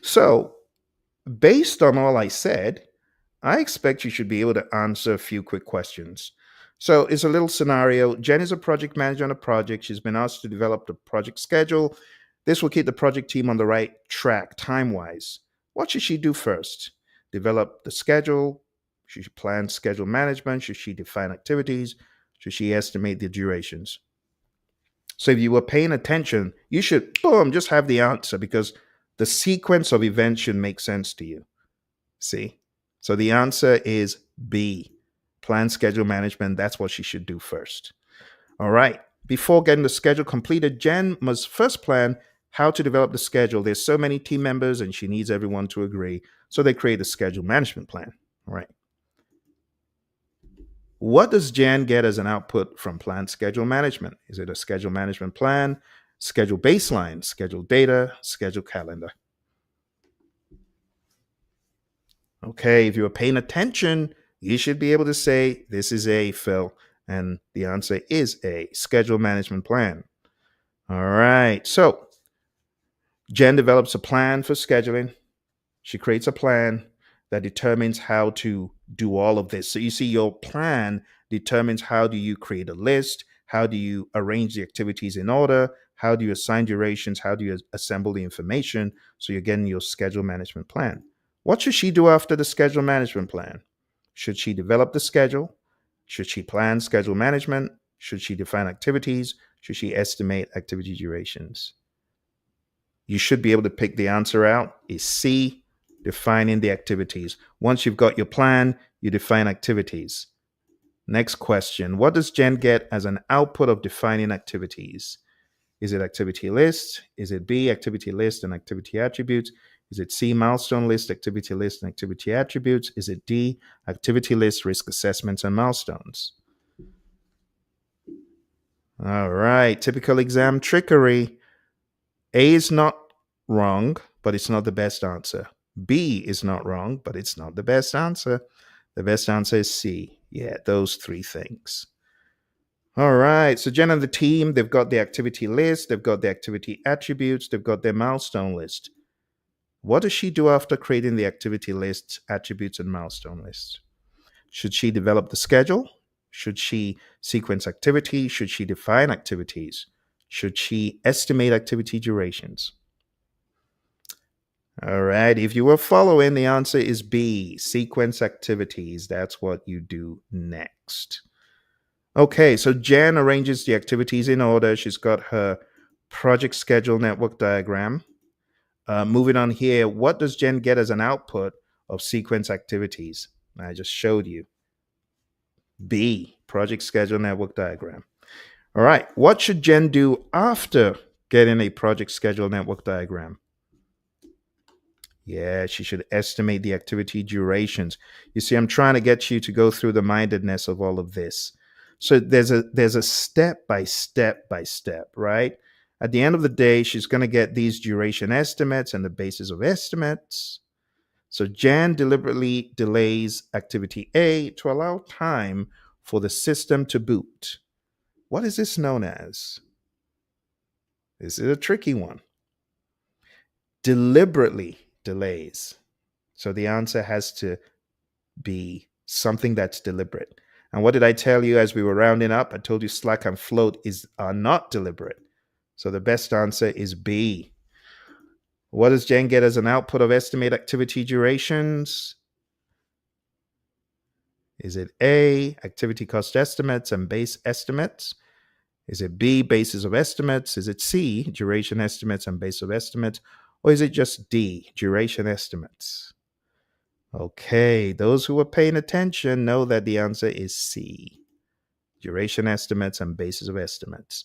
So, based on all I said, I expect you should be able to answer a few quick questions. So it's a little scenario. Jen is a project manager on a project. She's been asked to develop the project schedule. This will keep the project team on the right track time-wise. What should she do first? Develop the schedule? Should she plan schedule management? Should she define activities? Should she estimate the durations? So if you were paying attention, you should, boom, just have the answer because the sequence of events should make sense to you. See? So the answer is B. Plan schedule management. That's what she should do first. All right. Before getting the schedule completed, Jen must first plan how to develop the schedule. There's so many team members and she needs everyone to agree. So they create a schedule management plan. All right. What does Jan get as an output from plan schedule management? Is it a schedule management plan, schedule baseline, schedule data, schedule calendar? Okay, if you're paying attention, you should be able to say, this is A, Phill. And the answer is A, schedule management plan. All right, so Jen develops a plan for scheduling. She creates a plan that determines how to do all of this. So you see, your plan determines how do you create a list, how do you arrange the activities in order, how do you assign durations, how do you assemble the information. So you're getting your schedule management plan. What should she do after the schedule management plan? Should she develop the schedule? Should she plan schedule management? Should she define activities? Should she estimate activity durations? You should be able to pick the answer out. Is C, defining the activities. Once you've got your plan, you define activities. Next question. What does Jen get as an output of defining activities? Is it activity list? Is it B, activity list and activity attributes? Is it C, milestone list, activity list, and activity attributes? Is it D, activity list, risk assessments, and milestones? All right, typical exam trickery. A is not wrong, but it's not the best answer. B is not wrong, but it's not the best answer. The best answer is C. Yeah, those three things. All right. So Jen and the team, they've got the activity list, they've got the activity attributes, they've got their milestone list. What does she do after creating the activity list, attributes, and milestone lists? Should she develop the schedule? Should she sequence activity? Should she define activities? Should she estimate activity durations? All right. If you were following, the answer is B, sequence activities. That's what you do next. Okay, so Jen arranges the activities in order. She's got her project schedule network diagram. Moving on here, what does Jen get as an output of sequence activities? I just showed you. B, project schedule network diagram. All right, what should Jen do after getting a project schedule network diagram? Yeah, she should estimate the activity durations. You see, I'm trying to get you to go through the mindedness of all of this. So there's a step by step by step, right? At the end of the day, she's going to get these duration estimates and the basis of estimates. So Jan deliberately delays activity A to allow time for the system to boot. What is this known as? This is a tricky one. Deliberately delays. So the answer has to be something that's deliberate. And what did I tell you as we were rounding up? I told you slack and float are not deliberate. So the best answer is B. What does Jen get as an output of estimate activity durations? Is it A, activity cost estimates and base estimates? Is it B, basis of estimates? Is it C, duration estimates and base of estimates? Or is it just D, duration estimates? Okay, those who are paying attention know that the answer is C, duration estimates and basis of estimates.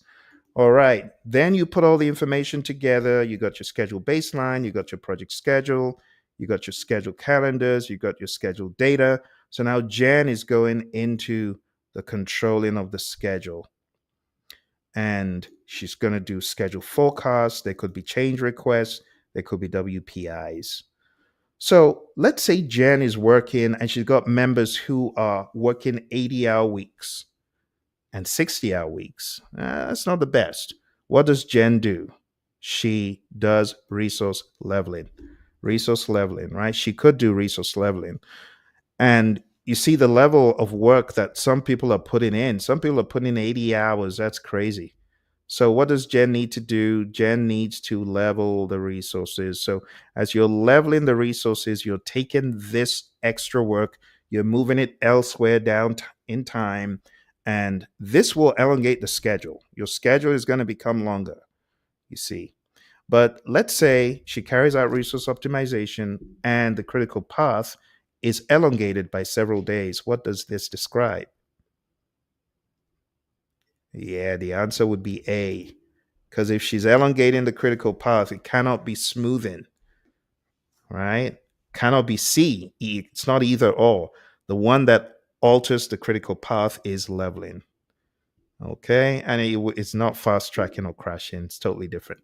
All right, then you put all the information together. You got your schedule baseline, you got your project schedule, you got your schedule calendars, you got your schedule data. So now Jen is going into the controlling of the schedule. And she's going to do schedule forecasts. There could be change requests, there could be WPIs. So let's say Jen is working and she's got members who are working 80-hour weeks and 60-hour weeks. That's not the best. What does Jen do? She does resource leveling. Resource leveling, right? She could do resource leveling. And you see the level of work that some people are putting in. Some people are putting in 80 hours. That's crazy. So what does Jen need to do? Jen needs to level the resources. So as you're leveling the resources, you're taking this extra work, you're moving it elsewhere down in time, and this will elongate the schedule. Your schedule is going to become longer, you see. But let's say she carries out resource optimization and the critical path is elongated by several days. What does this describe? Yeah, the answer would be A. Because if she's elongating the critical path, it cannot be smoothing, right? Cannot be C. It's not either or. The one that alters the critical path is leveling. Okay. And it's not fast tracking or crashing. It's totally different.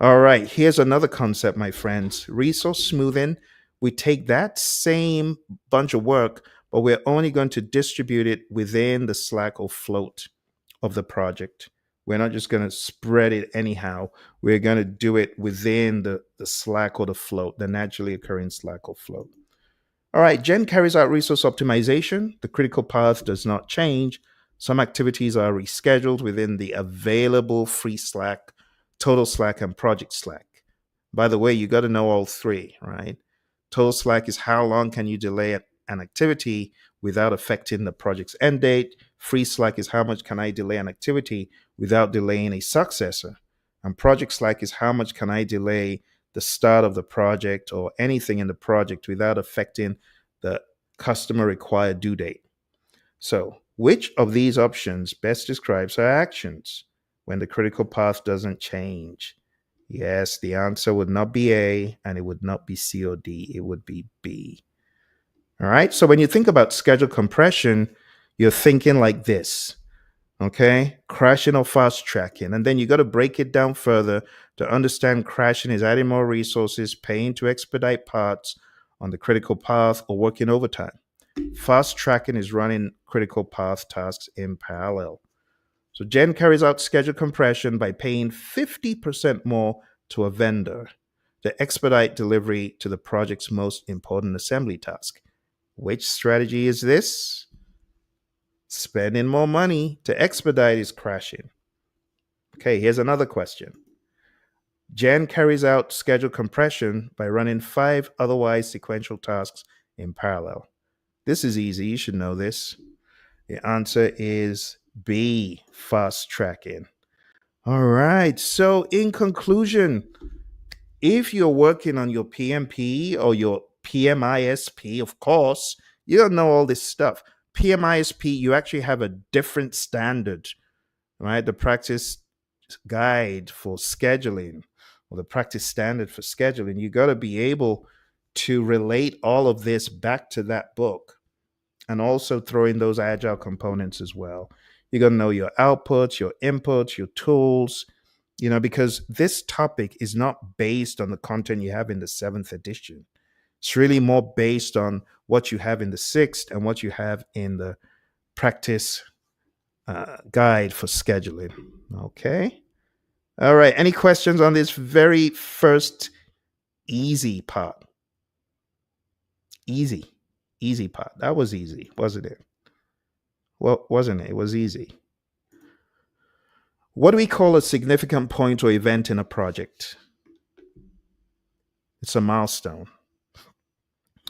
All right. Here's another concept, my friends. Resource smoothing. We take that same bunch of work, but we're only going to distribute it within the slack or float of the project. We're not just going to spread it anyhow. We're going to do it within the slack or the float, the naturally occurring slack or float. All right, Jen carries out resource optimization. The critical path does not change. Some activities are rescheduled within the available free slack, total slack, and project slack. By the way, you got to know all three, right? Total slack is how long can you delay an activity without affecting the project's end date. Free slack is how much can I delay an activity without delaying a successor. And project slack is how much can I delay the start of the project or anything in the project without affecting the customer required due date. So Which of these options best describes our actions when the critical path doesn't change? Yes, the answer would not be A, and it would not be C or D. It would be B. All right. So when you think about schedule compression, you're thinking like this. Okay. Crashing or fast tracking. And then you got to break it down further to understand crashing is adding more resources, paying to expedite parts on the critical path, or working overtime. Fast tracking is running critical path tasks in parallel. So Jen carries out schedule compression by paying 50% more to a vendor to expedite delivery to the project's most important assembly task. Which strategy is this? Spending more money to expedite is crashing. Okay, here's another question. Jen carries out schedule compression by running 5 otherwise sequential tasks in parallel. This is easy. You should know this. The answer is B, fast tracking. All right. So, in conclusion, if you're working on your PMP or your PMI-SP, of course, you don't know all this stuff. PMI-SP, you actually have a different standard, right? The practice guide for scheduling, or the practice standard for scheduling. You got to be able to relate all of this back to that book, and also throw in those agile components as well. You got to know your outputs, your inputs, your tools, because this topic is not based on the content you have in the 7th edition. It's really more based on what you have in the 6th and what you have in the practice guide for scheduling. Okay. All right. Any questions on this very first easy part? Easy part. That was easy, wasn't it? Well, wasn't it? It was easy. What do we call a significant point or event in a project? It's a milestone,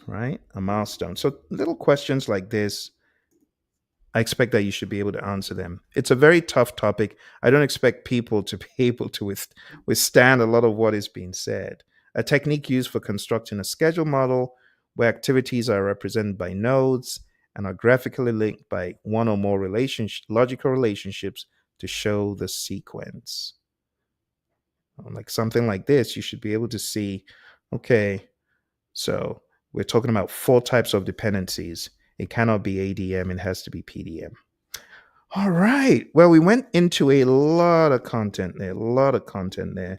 right? A milestone. So little questions like this, I expect that you should be able to answer them. It's a very tough topic. I don't expect people to be able to withstand a lot of what is being said. A technique used for constructing a schedule model where activities are represented by nodes and are graphically linked by one or more logical relationships to show the sequence. Like something like this, you should be able to see, okay, so we're talking about 4 types of dependencies. It cannot be ADM, it has to be PDM. All right. Well, we went into a lot of content there.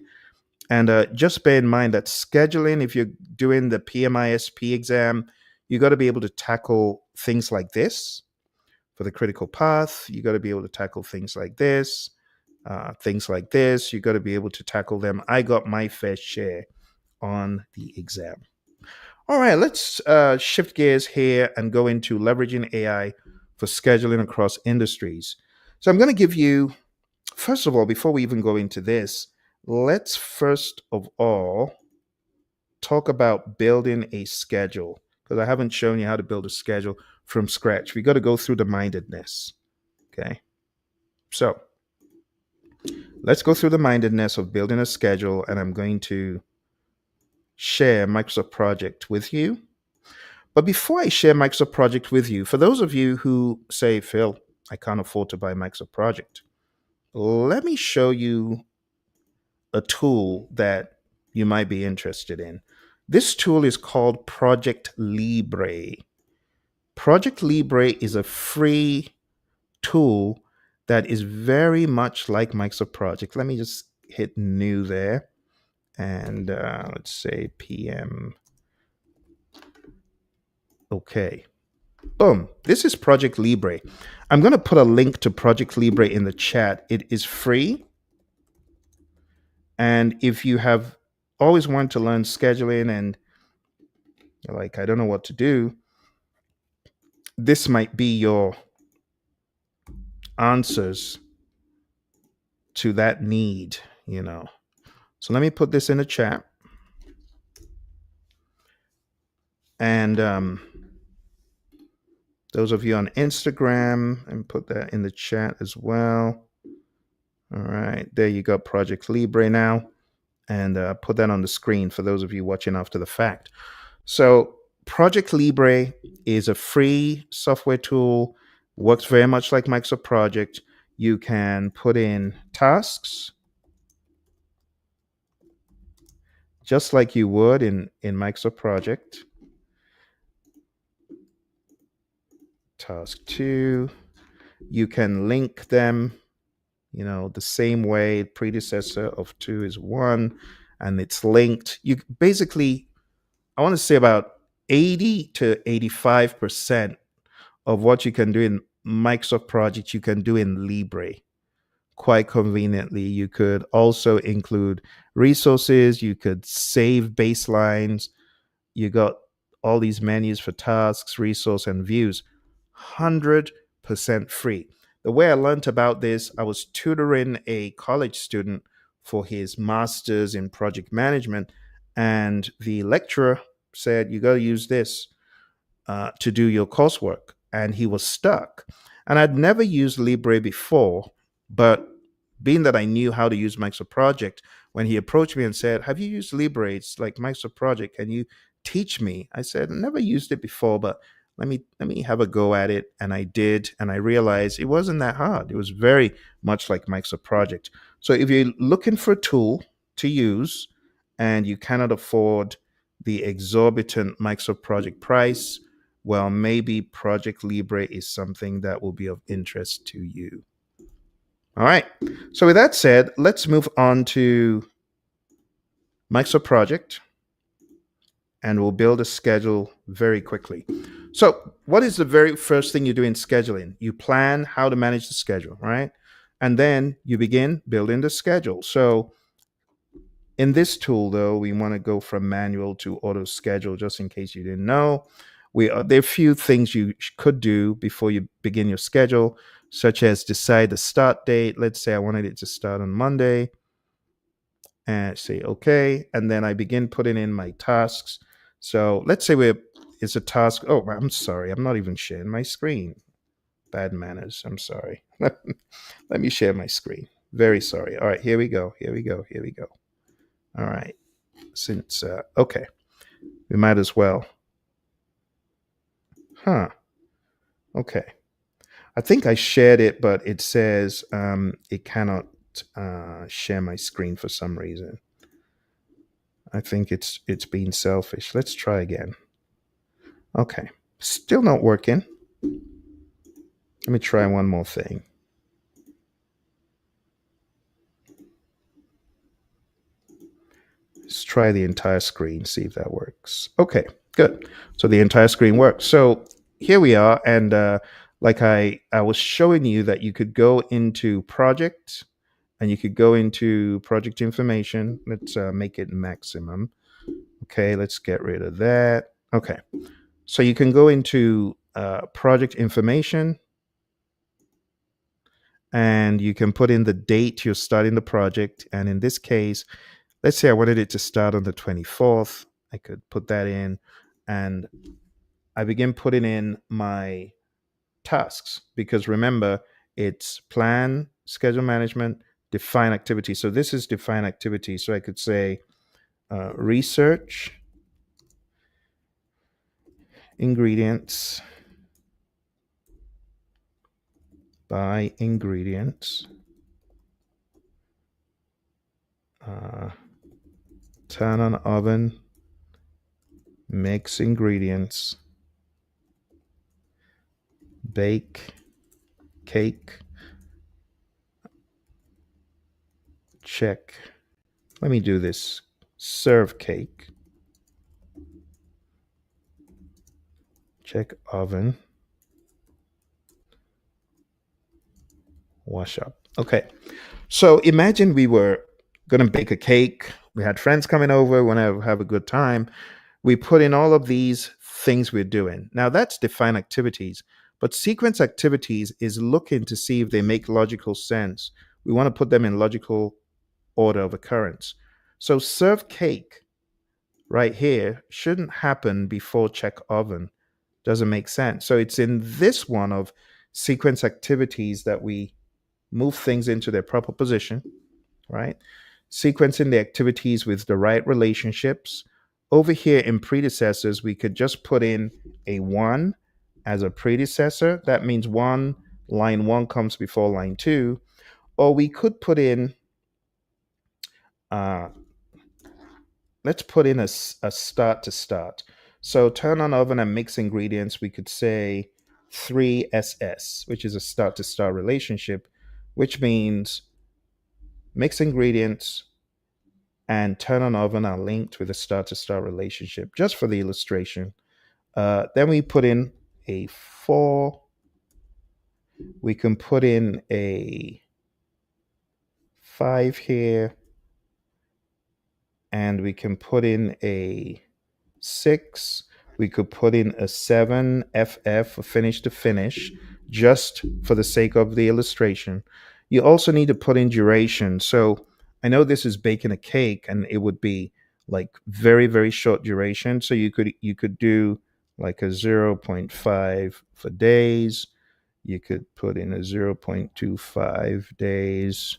And just bear in mind that scheduling, if you're doing the PMI-SP exam, you got to be able to tackle things like this. For the critical path, you got to be able to tackle things like this. You got to be able to tackle them. I got my fair share on the exam. All right, let's shift gears here and go into leveraging AI for scheduling across industries. So I'm going to give you, first of all, before we even go into this, let's first of all talk about building a schedule, because I haven't shown you how to build a schedule from scratch. We got to go through the mindedness. Okay. So let's go through the mindedness of building a schedule, and I'm going to share Microsoft Project with you. But before I share Microsoft Project with you, for those of you who say, Phill, I can't afford to buy Microsoft Project, let me show you a tool that you might be interested in. This tool is called Project Libre. Project Libre is a free tool that is very much like Microsoft Project. Let me just hit new there. And let's say PM. Okay. Boom. This is Project Libre. I'm going to put a link to Project Libre in the chat. It is free. And if you have always wanted to learn scheduling and you're like, I don't know what to do, this might be your answers to that need, So let me put this in the chat. And those of you on Instagram, and put that in the chat as well. All right, there you go, Project Libre now. And put that on the screen for those of you watching after the fact. So Project Libre is a free software tool Works very much like Microsoft Project. You can put in tasks just like you would in Microsoft Project. Task 2. You can link them, the same way predecessor of 2 is 1, and it's linked. You basically, I want to say about 80 to 85% of what you can do in Microsoft Project, you can do in Libre quite conveniently. You could also include resources, you could save baselines, you got all these menus for tasks, resource, and views. 100% free. The way I learned about this, I was tutoring a college student for his master's in project management, and the lecturer said, "You got to use this to do your coursework." And he was stuck. And I'd never used Libre before, but being that I knew how to use Microsoft Project, when he approached me and said, "Have you used Libre? It's like Microsoft Project. Can you teach me?" I said, "I never used it before, but let me have a go at it." And I did, and I realized it wasn't that hard. It was very much like Microsoft Project. So if you're looking for a tool to use and you cannot afford the exorbitant Microsoft Project price, well, maybe Project Libre is something that will be of interest to you. All right. So, with that said, let's move on to Microsoft Project, and we'll build a schedule very quickly. So, what is the very first thing you do in scheduling? You plan how to manage the schedule, right? And then you begin building the schedule. So, in this tool, though, we want to go from manual to auto schedule, just in case you didn't know. There are a few things you could do before you begin your schedule, such as decide the start date. Let's say I wanted it to start on Monday, and say okay, and then I begin putting in my tasks. So let's say it's a task. Oh, I'm sorry, I'm not even sharing my screen. Bad manners. I'm sorry. Let me share my screen. Very sorry. All right, here we go. Here we go. Here we go. All right. Since okay, we might as well. Huh. Okay. I think I shared it, but it says it cannot share my screen for some reason. I think it's being selfish. Let's try again. Okay. Still not working. Let me try one more thing. Let's try the entire screen, see if that works. Okay, good. So the entire screen works. So here we are, and like I was showing you that you could go into project, and you could go into project information. Let's make it maximum. Okay, let's get rid of that. Okay, so you can go into project information, and you can put in the date you're starting the project. And in this case, let's say I wanted it to start on the 24th. I could put that in, and I begin putting in my tasks, because remember, it's plan, schedule management, define activity. So this is define activity. So I could say research ingredients by ingredients, uh, turn on oven, mix ingredients, bake cake, check. Let me do this. Serve cake, check oven, wash up. Okay. So imagine we were going to bake a cake. We had friends coming over, we want to have a good time. We put in all of these things we're doing. Now that's define activities, but sequence activities is looking to see if they make logical sense. We want to put them in logical order of occurrence. So serve cake right here shouldn't happen before check oven. Doesn't make sense. So it's in this one of sequence activities that we move things into their proper position, right? Sequencing the activities with the right relationships. Over here in predecessors, we could just put in a 1 as a predecessor. That means line one comes before line two. Or we could put in, uh, let's put in a start to start. So turn on oven and mix ingredients. We could say 3SS, which is a start to start relationship, which means mix ingredients and turn on oven are linked with a start to start relationship, just for the illustration. Then we put in a 4. We can put in a 5 here, and we can put in a 6. We could put in a 7, FF, for finish to finish, just for the sake of the illustration. You also need to put in duration. So I know this is baking a cake, and it would be like very, very short duration. So you could do like a zero point 0.5 for days. You could put in a 0.25 days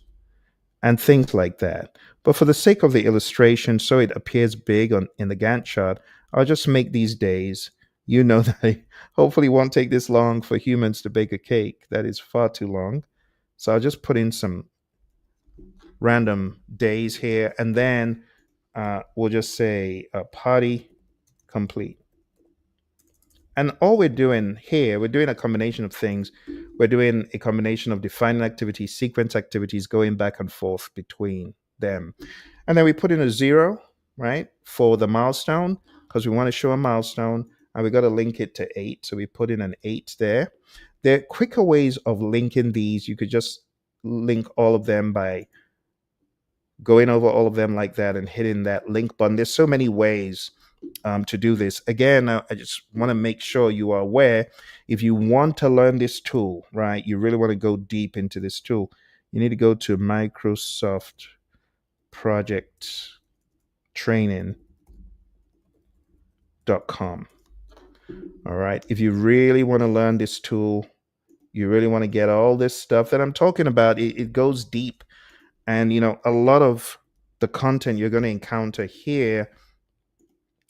and things like that. But for the sake of the illustration, so it appears big in the Gantt chart, I'll just make these days. You know that it hopefully won't take this long for humans to bake a cake. That is far too long. So I'll just put in some random days here, and then we'll just say party complete. And all we're doing here, we're doing a combination of things. We're doing a combination of defining activities, sequence activities, going back and forth between them. And then we put in a 0, right, for the milestone, because we want to show a milestone, and we got to link it to 8. So we put in an 8 there. There are quicker ways of linking these. You could just link all of them by going over all of them like that and hitting that link button. There's so many ways to do this. Again, I just want to make sure you are aware, if you want to learn this tool, right, you really want to go deep into this tool, you need to go to Microsoft Project Training.com. All right. If you really want to learn this tool, you really want to get all this stuff that I'm talking about, it goes deep. And, a lot of the content you're going to encounter here,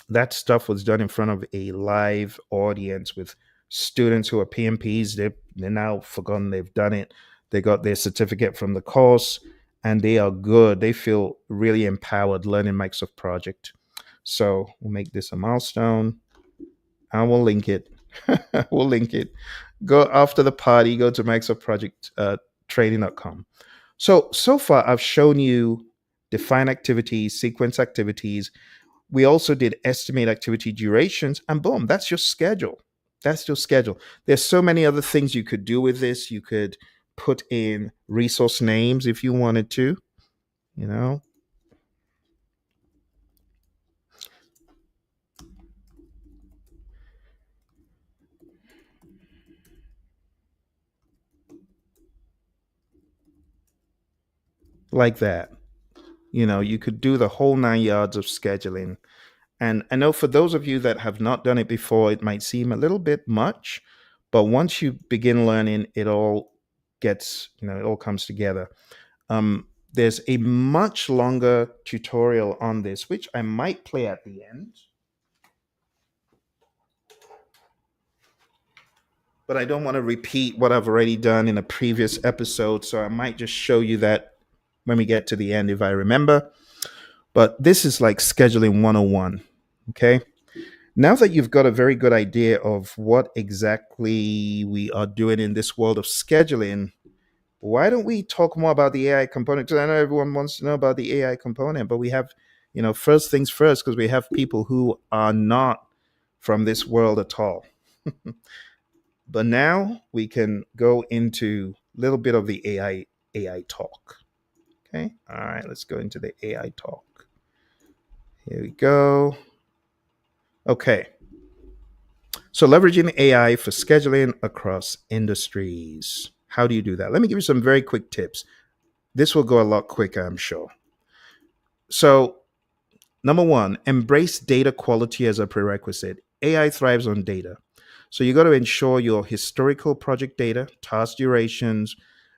that stuff was done in front of a live audience with students who are PMPs. They're now forgotten they've done it. They got their certificate from the course, and they are good. They feel really empowered learning Microsoft Project. So we'll make this a milestone. I will link it. We'll link it. Go after the party, go to Microsoft Project Training.com. So far, I've shown you define activities, sequence activities. We also did estimate activity durations, and boom, that's your schedule. That's your schedule. There's so many other things you could do with this. You could put in resource names if you wanted to, you know. Like that. You could do the whole 9 yards of scheduling. And I know for those of you that have not done it before, it might seem a little bit much, but once you begin learning, it all gets, it all comes together. There's a much longer tutorial on this, which I might play at the end, but I don't want to repeat what I've already done in a previous episode. So I might just show you that when we get to the end, if I remember. But this is like scheduling 101. Okay. Now that you've got a very good idea of what exactly we are doing in this world of scheduling, why don't we talk more about the AI component? Because I know everyone wants to know about the AI component, but we have, first things first, because we have people who are not from this world at all. But now we can go into a little bit of the AI talk. Okay. All right. Let's go into the AI talk. Here we go. Okay. So leveraging AI for scheduling across industries. How do you do that? Let me give you some very quick tips. This will go a lot quicker, I'm sure. So, number one, embrace data quality as a prerequisite. AI thrives on data. So you got to ensure your historical project data, task durations,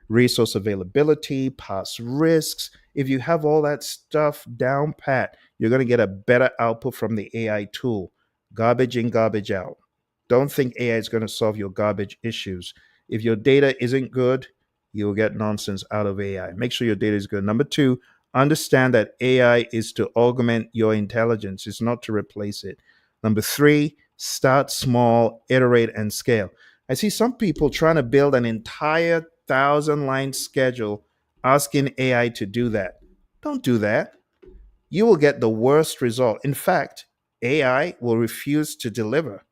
resource availability, past risks. If you have all that stuff down pat, you're going to get a better output from the AI tool. Garbage in, garbage out. Don't think AI is going to solve your garbage issues. If your data isn't good, you'll get nonsense out of AI. Make sure your data is good. Number two, understand that AI is to augment your intelligence, it's not to replace it. Number three, start small, iterate, and scale. I see some people trying to build an entire 1,000 line schedule asking AI to do that. Don't do that. You will get the worst result. In fact, AI will refuse to deliver.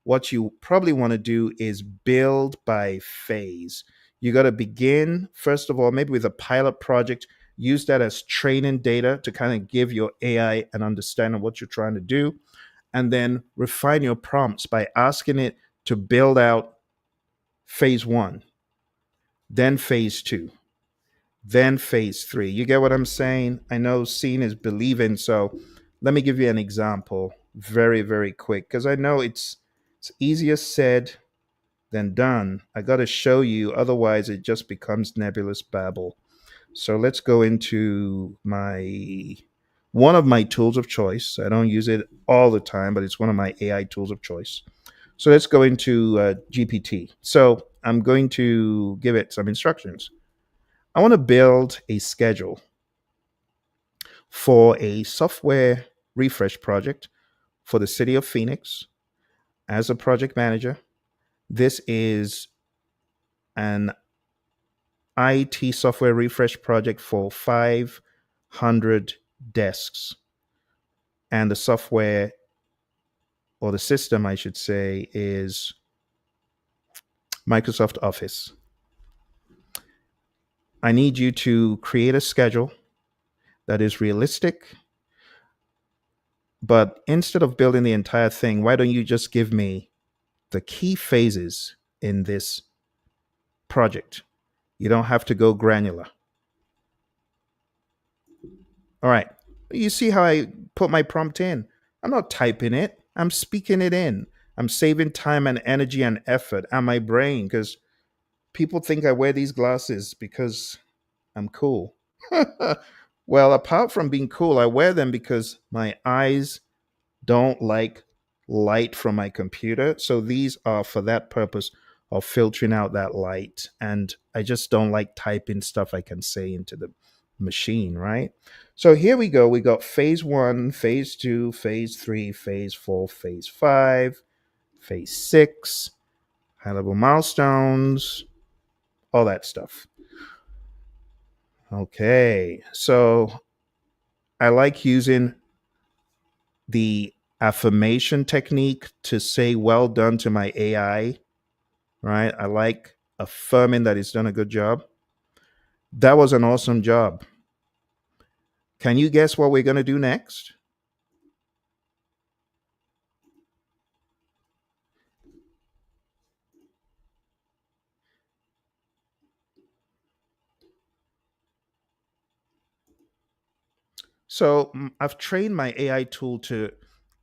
What you probably want to do is build by phase. You got to begin, first of all, maybe with a pilot project. Use that as training data to kind of give your AI an understanding of what you're trying to do. And then refine your prompts by asking it to build out phase one, then phase two, then phase three. You get what I'm saying? I know seeing is believing. So let me give you an example very, very quick because I know it's easier said than done. I got to show you, otherwise, it just becomes nebulous babble. So let's go into my one of my tools of choice. I don't use it all the time, but it's one of my AI tools of choice. So let's go into GPT. So I'm going to give it some instructions. I want to build a schedule for a software refresh project for the city of Phoenix as a project manager. This is an IT software refresh project for 500 desks. And the software, or the system, I should say, is Microsoft Office. I need you to create a schedule that is realistic, but instead of building the entire thing, why don't you just give me the key phases in this project? You don't have to go granular. All right. You see how I put my prompt in? I'm not typing it, I'm speaking it in. I'm saving time and energy and effort and my brain because people think I wear these glasses because I'm cool. Well, apart from being cool, I wear them because my eyes don't like light from my computer. So these are for that purpose of filtering out that light. And I just don't like typing stuff I can say into the machine, right? So here we go. We got phase one, phase two, phase three, phase four, phase five, phase six, high level milestones, all that stuff. Okay. So I like using the affirmation technique to say well done to my AI, right? I like affirming that it's done a good job. That was an awesome job. Can you guess what we're going to do next? So I've trained my AI tool to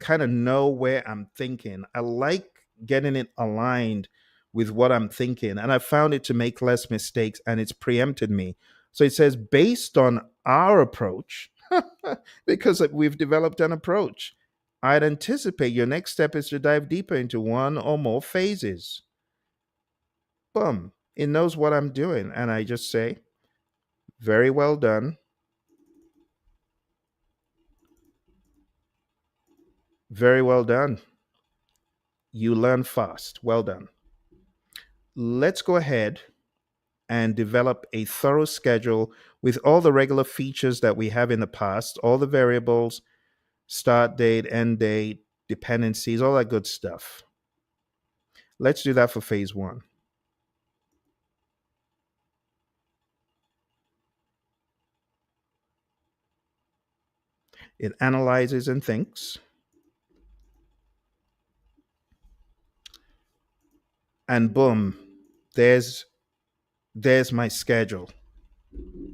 kind of know where I'm thinking. I like getting it aligned with what I'm thinking, and I found it to make less mistakes and it's preempted me. So it says, based on our approach, because we've developed an approach, I'd anticipate your next step is to dive deeper into one or more phases. Boom. It knows what I'm doing. And I just say, very well done. Very well done. You learn fast. Well done. Let's go ahead and develop a thorough schedule with all the regular features that we have in the past, all the variables, start date, end date, dependencies, all that good stuff. Let's do that for phase one. It analyzes and thinks, and boom, there's there's my schedule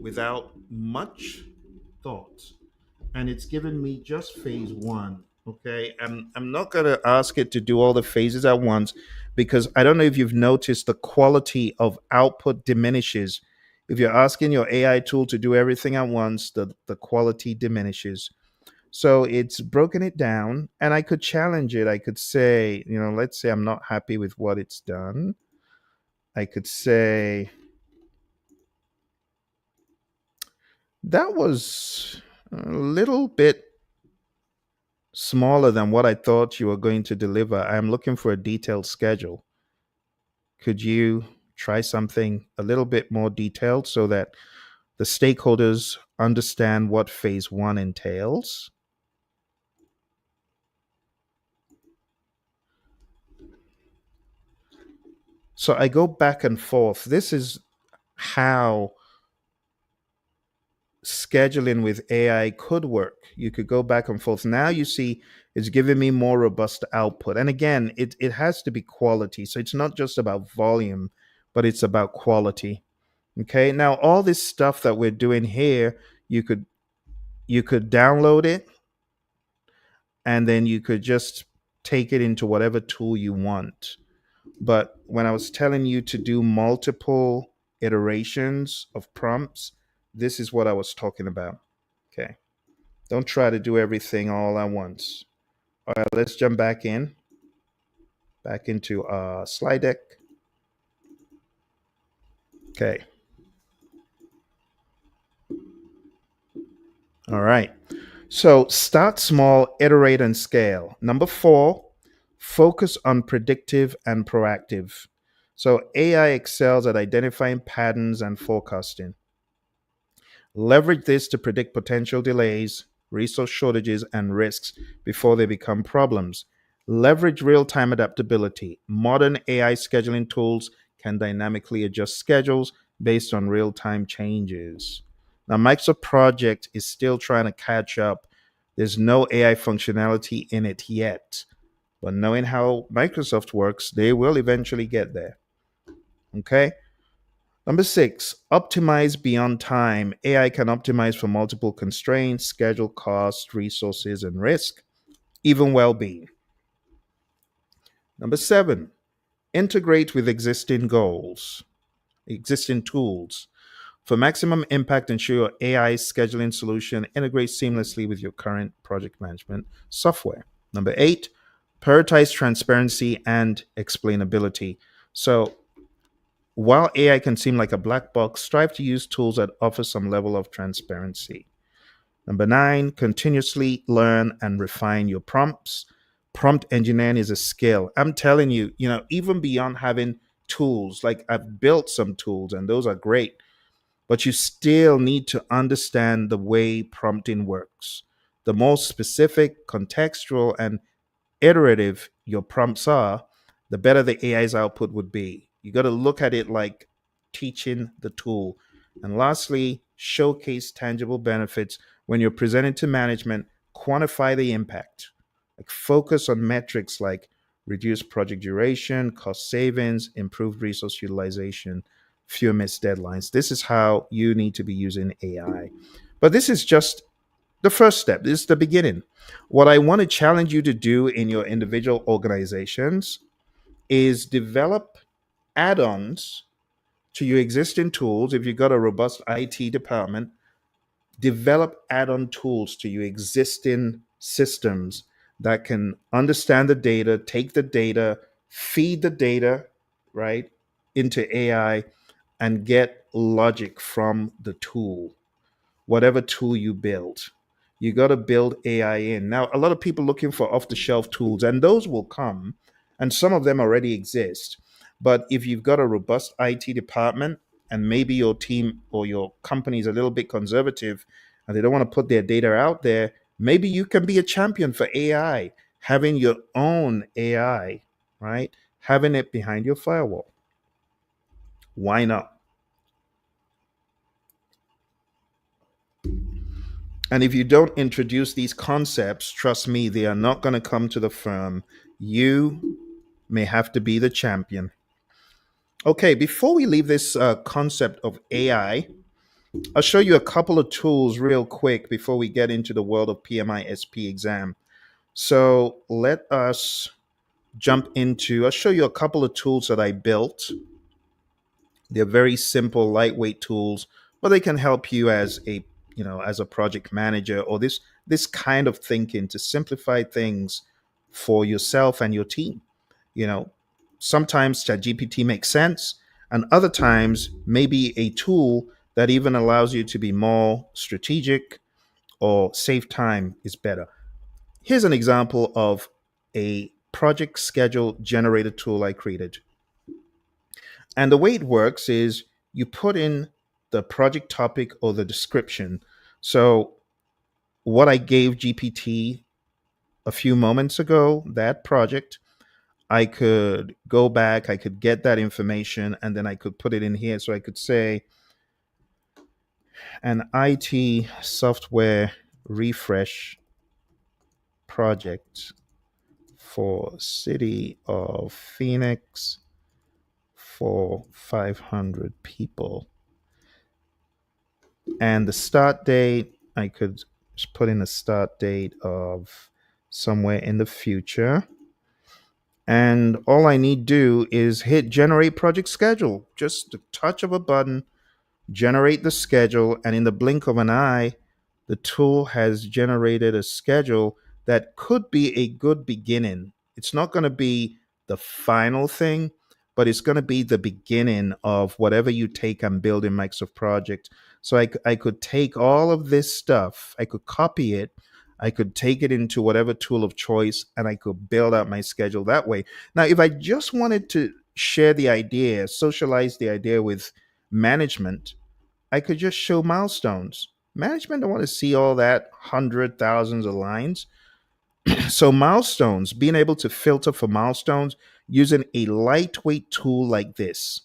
without much thought. And it's given me just phase one. Okay. I'm not going to ask it to do all the phases at once because I don't know if you've noticed the quality of output diminishes. If you're asking your AI tool to do everything at once, the quality diminishes. So it's broken it down, and I could challenge it. I could say, let's say I'm not happy with what it's done. I could say, that was a little bit smaller than what I thought you were going to deliver. I'm looking for a detailed schedule. Could you try something a little bit more detailed so that the stakeholders understand what phase one entails? So I go back and forth. This is how scheduling with AI could work. You could go back and forth. Now you see it's giving me more robust output. And again, it has to be quality. So it's not just about volume, but it's about quality. Okay. Now all this stuff that we're doing here, you could you could download it, and then you could just take it into whatever tool you want. But when I was telling you to do multiple iterations of prompts, this is what I was talking about. Okay. Don't try to do everything all at once. All right, let's jump back into slide deck. Okay. All right. So start small, iterate, and scale. Number four, focus on predictive and proactive. So AI excels at identifying patterns and forecasting. Leverage this to predict potential delays, resource shortages, and risks before they become problems. Leverage real time adaptability. Modern AI scheduling tools can dynamically adjust schedules based on real time changes. Now, Microsoft Project is still trying to catch up. There's no AI functionality in it yet. But knowing how Microsoft works, they will eventually get there. Okay? Number six, optimize beyond time. AI can optimize for multiple constraints, schedule, cost, resources, and risk, even well being. Number seven, integrate with existing goals, existing tools. For maximum impact, ensure your AI scheduling solution integrates seamlessly with your current project management software. Number eight, prioritize transparency and explainability. So, while AI can seem like a black box, strive to use tools that offer some level of transparency. Number nine, continuously learn and refine your prompts. Prompt engineering is a skill. I'm telling you, even beyond having tools, like I've built some tools and those are great, but you still need to understand the way prompting works. The more specific, contextual, and iterative your prompts are, the better the AI's output would be. You got to look at it like teaching the tool. And lastly, showcase tangible benefits when you're presenting to management, quantify the impact. Like focus on metrics like reduced project duration, cost savings, improved resource utilization, fewer missed deadlines. This is how you need to be using AI. But this is just the first step. This is the beginning. What I want to challenge you to do in your individual organizations is develop add ons to your existing tools. If you've got a robust IT department, develop add on tools to your existing systems that can understand the data, take the data, feed the data, right, into AI and get logic from the tool, whatever tool you build. You got to build AI in. Now, a lot of people looking for off the shelf tools, and those will come, and some of them already exist. But if you've got a robust IT department and maybe your team or your company is a little bit conservative and they don't want to put their data out there, maybe you can be a champion for AI, having your own AI, right? Having it behind your firewall. Why not? And if you don't introduce these concepts, trust me, they are not going to come to the firm. You may have to be the champion. Okay, before we leave this concept of AI, I'll show you a couple of tools real quick before we get into the world of PMI-SP exam. So let us jump into, I'll show you a couple of tools that I built. They're very simple, lightweight tools, but they can help you as a as a project manager, or this kind of thinking to simplify things for yourself and your team. You know, sometimes ChatGPT makes sense, and other times maybe a tool that even allows you to be more strategic or save time is better. Here's an example of a project schedule generator tool I created. And the way it works is you put in the project topic or the description. So, what I gave GPT a few moments ago, that project, I could go back, I could get that information, and then I could put it in here. So I could say an IT software refresh project for City of Phoenix for 500 people. And the start date, I could just put in a start date of somewhere in the future. And all I need do is hit generate project schedule. Just a touch of a button, generate the schedule, and in the blink of an eye, the tool has generated a schedule that could be a good beginning. It's not going to be the final thing, but it's going to be the beginning of whatever you take and build in Microsoft Project. So I could take all of this stuff, I could copy it, I could take it into whatever tool of choice, and I could build out my schedule that way. Now, if I just wanted to share the idea, socialize the idea with management, I could just show milestones. Management don't want to see all that thousands of lines. So milestones, being able to filter for milestones using a lightweight tool like this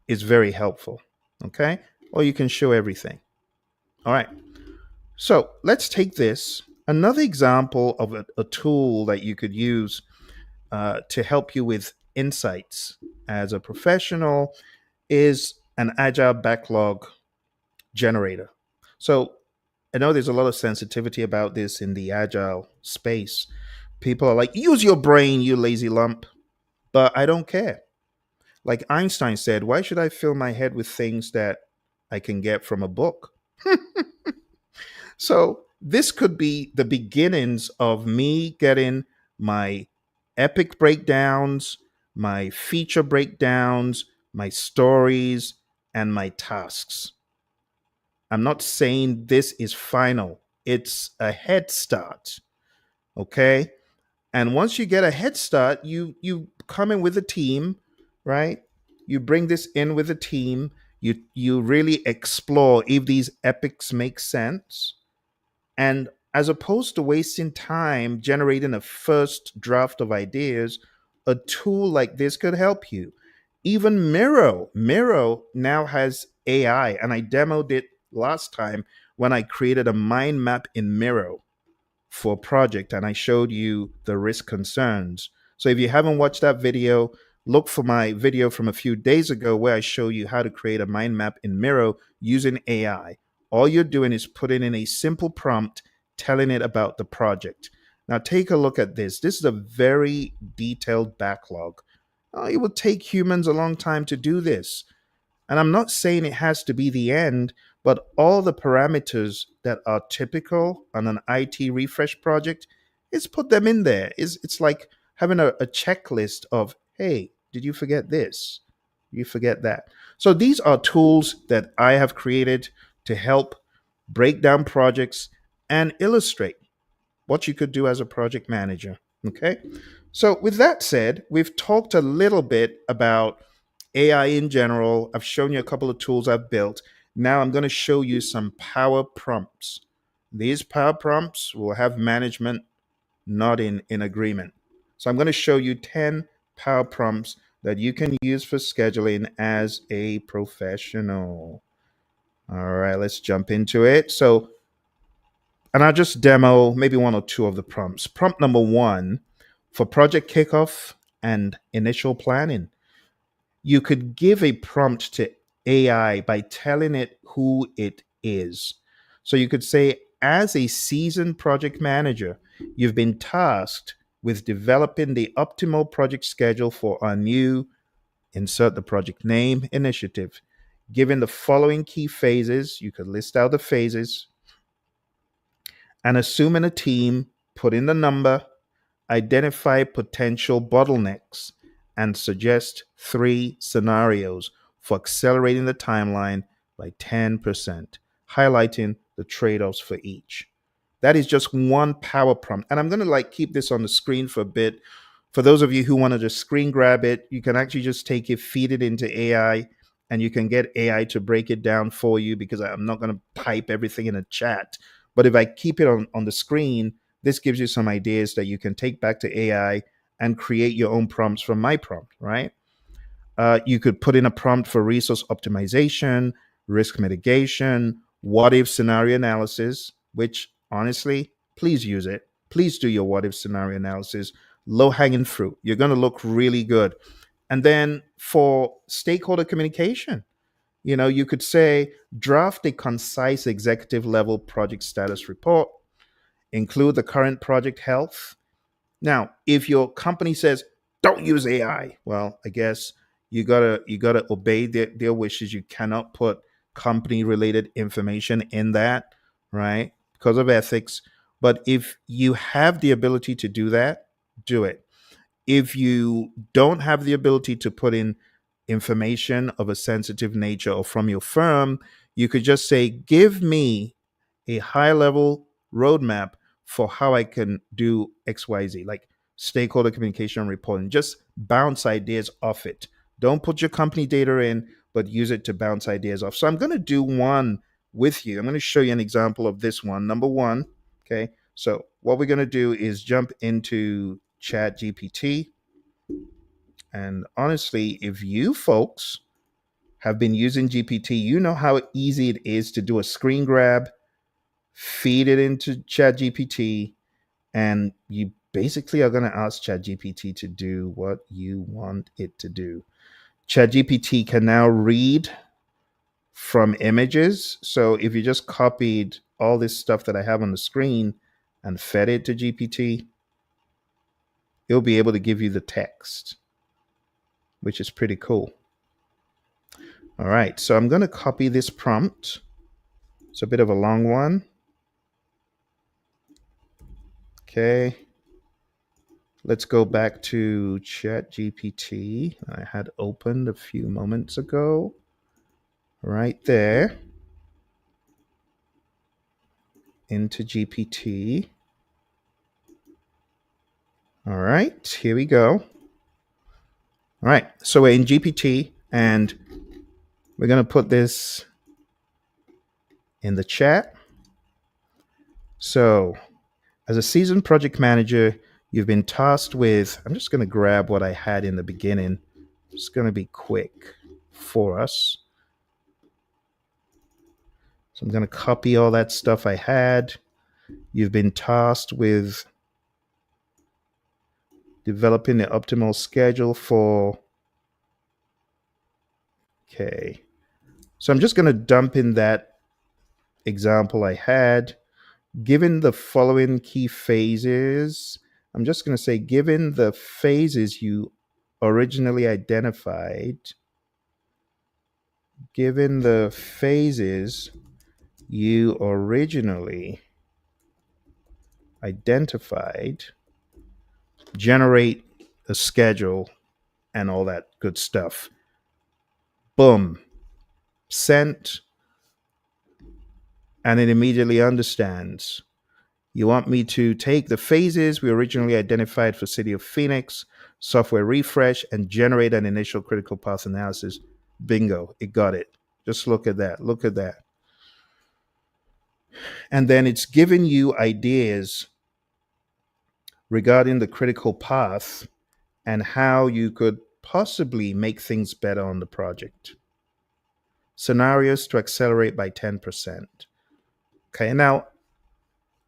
is very helpful. Okay? Or you can show everything. All right. So let's take this. Another example of a tool that you could use to help you with insights as a professional is an agile backlog generator. So I know there's a lot of sensitivity about this in the agile space. People are like, use your brain, you lazy lump. But I don't care. Like Einstein said, why should I fill my head with things that I can get from a book? So this could be the beginnings of me getting my epic breakdowns, my feature breakdowns, my stories, and my tasks. I'm not saying this is final. It's a head start. Okay. And once you get a head start, you come in with a team, right? You bring this in with a team. You really explore if these epics make sense. And as opposed to wasting time generating a first draft of ideas, a tool like this could help you. Even Miro now has AI, and I demoed it last time when I created a mind map in Miro for a project and I showed you the risk concerns. So if you haven't watched that video, look for my video from a few days ago where I show you how to create a mind map in Miro using AI. All you're doing is putting in a simple prompt, telling it about the project. Now take a look at this. This is a very detailed backlog. It will take humans a long time to do this. And I'm not saying it has to be the end, but all the parameters that are typical on an IT refresh project, is put them in there. It's like having a checklist of, hey, did you forget this? You forget that. So these are tools that I have created to help break down projects and illustrate what you could do as a project manager. Okay. So, with that said, we've talked a little bit about AI in general. I've shown you a couple of tools I've built. Now, I'm going to show you some power prompts. These power prompts will have management not in agreement. So, I'm going to show you 10 power prompts that you can use for scheduling as a professional. All right, let's jump into it. So, and I'll just demo maybe one or two of the prompts. Prompt number one for project kickoff and initial planning. You could give a prompt to AI by telling it who it is. So you could say, as a seasoned project manager, you've been tasked with developing the optimal project schedule for our new, insert the project name, initiative. Given the following key phases, you could list out the phases and assuming a team, put in the number, identify potential bottlenecks, and suggest 3 scenarios for accelerating the timeline by 10%, highlighting the trade offs for each. That is just one power prompt. And I'm going to keep this on the screen for a bit. For those of you who want to just screen grab it, you can actually just take it, feed it into AI, and you can get AI to break it down for you because I'm not going to type everything in a chat. But if I keep it on the screen, this gives you some ideas that you can take back to AI and create your own prompts from my prompt, right? You could put in a prompt for resource optimization, risk mitigation, what if scenario analysis, which honestly, please use it. Please do your what if scenario analysis. Low hanging fruit. You're going to look really good. And then for stakeholder communication, you could say draft a concise executive level project status report, include the current project health. Now, if your company says don't use AI, well, I guess you gotta obey their wishes. You cannot put company related information in that, right? Because of ethics. But if you have the ability to do that, do it. If you don't have the ability to put in information of a sensitive nature or from your firm, you could just say, give me a high level roadmap for how I can do XYZ, like stakeholder communication and reporting. Just bounce ideas off it. Don't put your company data in, but use it to bounce ideas off. So I'm going to do one with you. I'm going to show you an example of this one. Number one, okay. So what we're going to do is jump into Chat GPT. And honestly, if you folks have been using GPT, you know how easy it is to do a screen grab, feed it into ChatGPT, and you basically are going to ask ChatGPT to do what you want it to do. ChatGPT can now read from images. So if you just copied all this stuff that I have on the screen and fed it to GPT, it'll be able to give you the text, which is pretty cool. All right, so I'm going to copy this prompt. It's a bit of a long one. Okay. Let's go back to ChatGPT. I had opened a few moments ago. Right there. Into GPT. All right, here we go. All right, so we're in GPT and we're going to put this in the chat. So, as a seasoned project manager, you've been tasked with, I'm just going to grab what I had in the beginning. It's going to be quick for us. So I'm going to copy all that stuff I had. You've been tasked with developing the optimal schedule for, okay. So I'm just going to dump in that example I had. Given the following key phases, I'm just going to say, given the phases you originally identified, given the phases you originally identified, generate a schedule and all that good stuff. Boom. Sent. And it immediately understands. You want me to take the phases we originally identified for City of Phoenix, software refresh, and generate an initial critical path analysis. Bingo, it got it. Just look at that. Look at that. And then it's giving you ideas regarding the critical path and how you could possibly make things better on the project. Scenarios to accelerate by 10%. Okay, now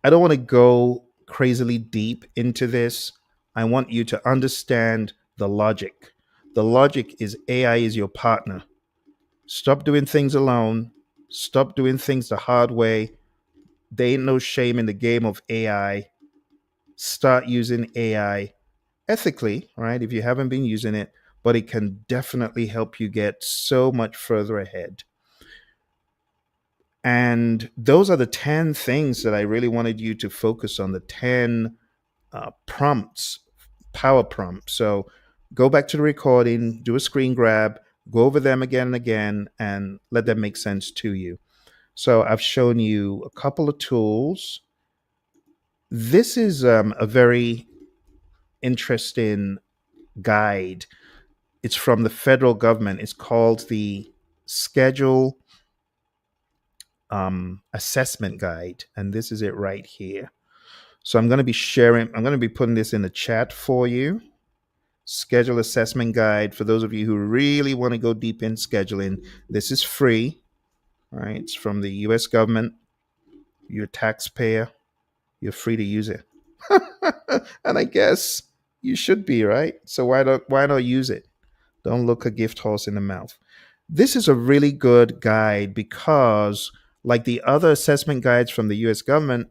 I don't want to go crazily deep into this. I want you to understand the logic. The logic is AI is your partner. Stop doing things alone. Stop doing things the hard way. There ain't no shame in the game of AI. Start using AI ethically, right? If you haven't been using it, but it can definitely help you get so much further ahead. And those are the 10 things that I really wanted you to focus on, the 10 prompts, power prompts. So go back to the recording, do a screen grab, go over them again and again, and let them make sense to you. So I've shown you a couple of tools. This is a very interesting guide. It's from the federal government. It's called the Schedule Assessment Guide. And this is it right here. So I'm going to be sharing, I'm going to be putting this in the chat for you. Schedule Assessment Guide. For those of you who really want to go deep in scheduling, this is free. All right. It's from the US government. You're a taxpayer. You're free to use it. And I guess you should be, right? So why not use it? Don't look a gift horse in the mouth. This is a really good guide because, like the other assessment guides from the US government,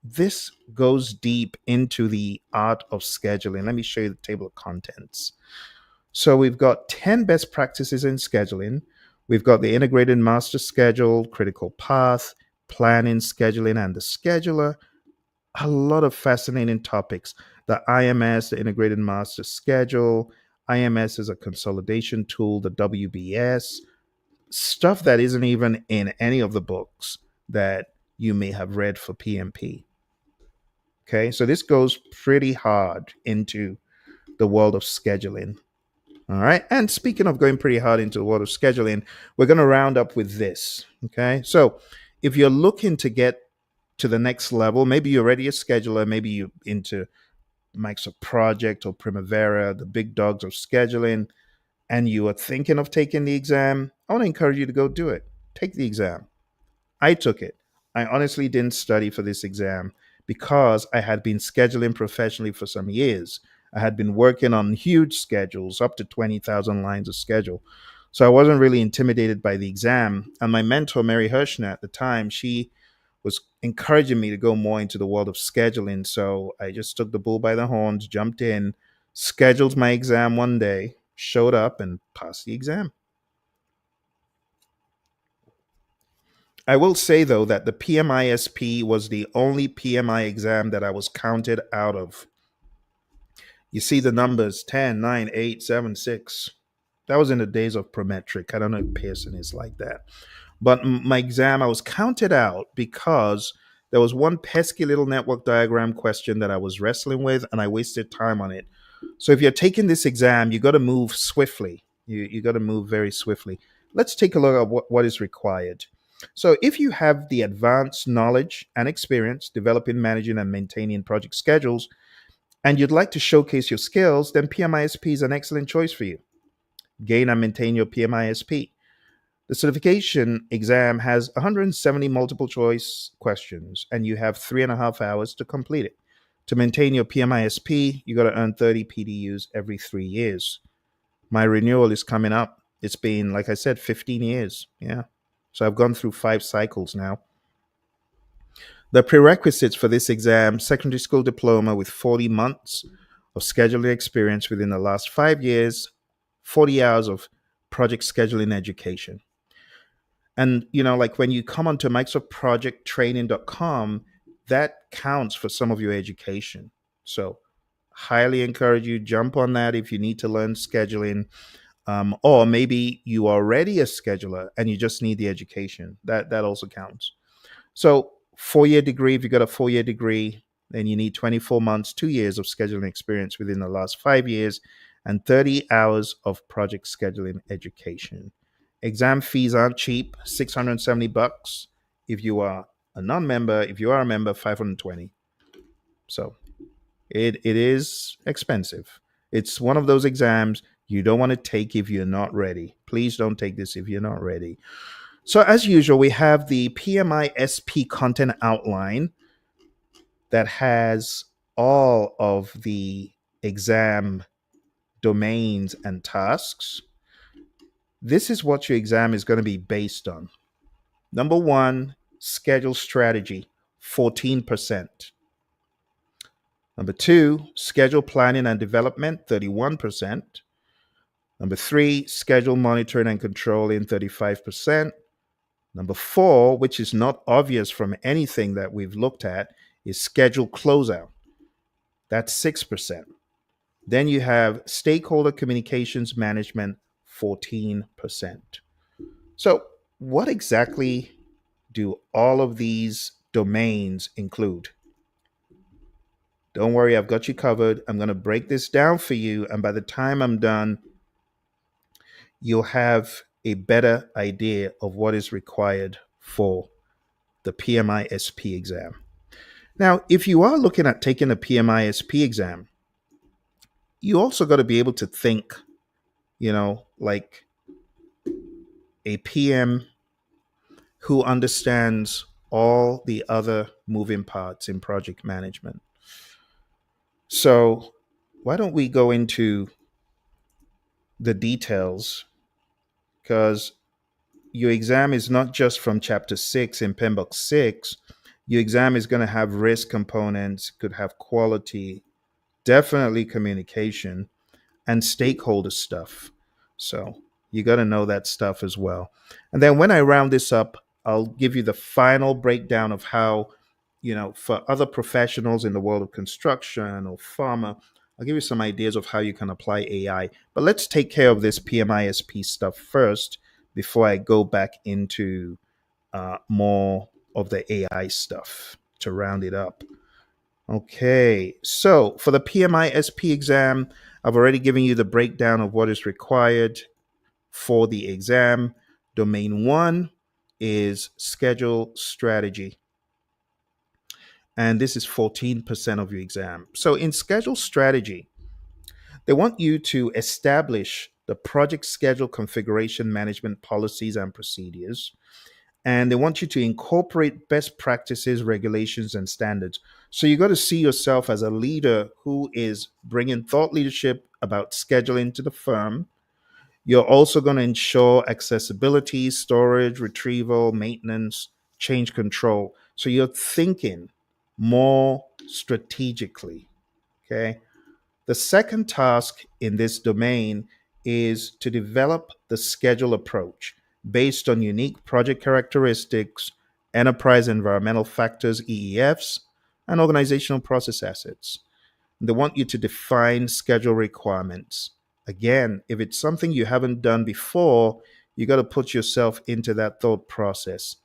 this goes deep into the art of scheduling. Let me show you the table of contents. So we've got 10 best practices in scheduling. We've got the integrated master schedule, critical path, planning, scheduling, and the scheduler. A lot of fascinating topics. The IMS, the integrated master schedule. IMS is a consolidation tool, the WBS, stuff that isn't even in any of the books that you may have read for PMP. Okay, so this goes pretty hard into the world of scheduling. All right, and speaking of going pretty hard into the world of scheduling, we're going to round up with this. Okay, so if you're looking to get to the next level, maybe you're already a scheduler, maybe you're into Microsoft Project or Primavera, the big dogs of scheduling, and you are thinking of taking the exam, I want to encourage you to go do it. Take the exam. I took it. I honestly didn't study for this exam because I had been scheduling professionally for some years. I had been working on huge schedules, up to 20,000 lines of schedule. So I wasn't really intimidated by the exam. And my mentor, Mary Hirschner, at the time, she was encouraging me to go more into the world of scheduling. So I just took the bull by the horns, jumped in, scheduled my exam one day, showed up, and passed the exam. I will say, though, that the PMI-SP was the only PMI exam that I was counted out of. You see the numbers 10, 9, 8, 7, 6. That was in the days of Prometric. I don't know if Pearson is like that. But my exam, I was counted out because there was one pesky little network diagram question that I was wrestling with, and I wasted time on it. So if you're taking this exam, you got to move swiftly. You got to move very swiftly. Let's take a look at what is required. So if you have the advanced knowledge and experience developing, managing, and maintaining project schedules, and you'd like to showcase your skills, then PMI-SP is an excellent choice for you. Gain and maintain your PMI-SP. The certification exam has 170 multiple choice questions, and you have 3.5 hours to complete it. To maintain your PMI-SP, you got to earn 30 PDUs every 3 years. My renewal is coming up. It's been, like I said, 15 years. Yeah. So I've gone through 5 cycles now. The prerequisites for this exam: secondary school diploma with 40 months of scheduling experience within the last 5 years, 40 hours of project scheduling education. And, like when you come onto microsoftprojecttraining.com, that counts for some of your education. So highly encourage you, jump on that if you need to learn scheduling. Or maybe you are already a scheduler and you just need the education. That also counts. So 4-year degree, if you got a 4-year degree, then you need 24 months, 2 years of scheduling experience within the last 5 years, and 30 hours of project scheduling education. Exam fees aren't cheap, $670 if you are a non-member. If you are a member, $520. So it is expensive. It's one of those exams you don't want to take if you're not ready. Please don't take this if you're not ready. So as usual, we have the PMI-SP content outline that has all of the exam domains and tasks. This is what your exam is going to be based on. Number 1, schedule strategy, 14%. Number 2, schedule planning and development, 31%. Number three, schedule monitoring and controlling 35%. Number four, which is not obvious from anything that we've looked at, is schedule closeout. That's 6%. Then you have stakeholder communications management, 14%. So, what exactly do all of these domains include? Don't worry, I've got you covered. I'm going to break this down for you. And by the time I'm done, you'll have a better idea of what is required for the PMI-SP exam. Now, if you are looking at taking a PMI-SP exam, you also got to be able to think, like a PM who understands all the other moving parts in project management. So, why don't we go into the details? Because your exam is not just from chapter 6 in PMBOK 6. Your exam is going to have risk components, could have quality, definitely communication, and stakeholder stuff. So you got to know that stuff as well. And then when I round this up, I'll give you the final breakdown of how, for other professionals in the world of construction or pharma, I'll give you some ideas of how you can apply AI. But let's take care of this PMI-SP stuff first before I go back into more of the AI stuff to round it up. Okay, so for the PMI-SP exam, I've already given you the breakdown of what is required for the exam. Domain one is schedule strategy, and this is 14% of your exam. So in schedule strategy, they want you to establish the project schedule configuration management policies and procedures, and they want you to incorporate best practices, regulations, and standards. So you got to see yourself as a leader who is bringing thought leadership about scheduling to the firm. You're also going to ensure accessibility, storage, retrieval, maintenance, change control. So you're thinking more strategically. Okay. The second task in this domain is to develop the schedule approach based on unique project characteristics, enterprise environmental factors, EEFs, and organizational process assets. They want you to define schedule requirements. Again, if it's something you haven't done before, you got to put yourself into that thought process.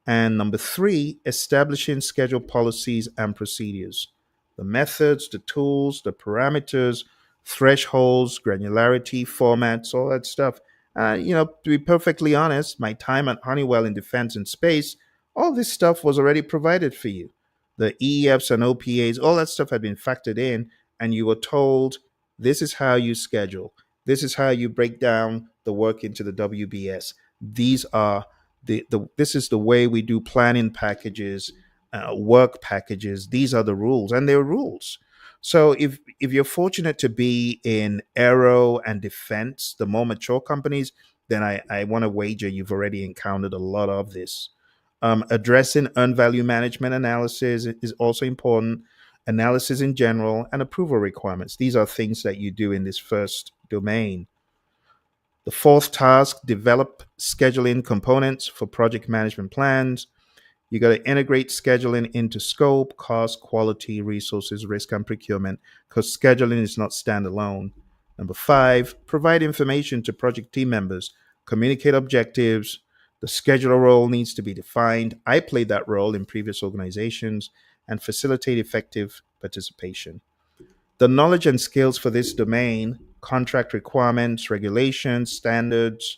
And number three, establishing schedule policies and procedures. The methods, the tools, the parameters, thresholds, granularity, formats, all that stuff. To be perfectly honest, my time at Honeywell in defense and space, all this stuff was already provided for you. The EEFs and OPAs, all that stuff had been factored in, and you were told this is how you schedule. This is how you break down the work into the WBS. These are this is the way we do planning packages, work packages. These are the rules, and they're rules. So if you're fortunate to be in aero and defense, the more mature companies, then I want to wager you've already encountered a lot of this. Addressing earned value management analysis is also important. Analysis in general and approval requirements. These are things that you do in this first domain. The fourth task, develop scheduling components for project management plans. You got to integrate scheduling into scope, cost, quality, resources, risk, and procurement because scheduling is not standalone. Number five, provide information to project team members, communicate objectives. The scheduler role needs to be defined. I played that role in previous organizations and facilitate effective participation. The knowledge and skills for this domain, contract requirements, regulations, standards.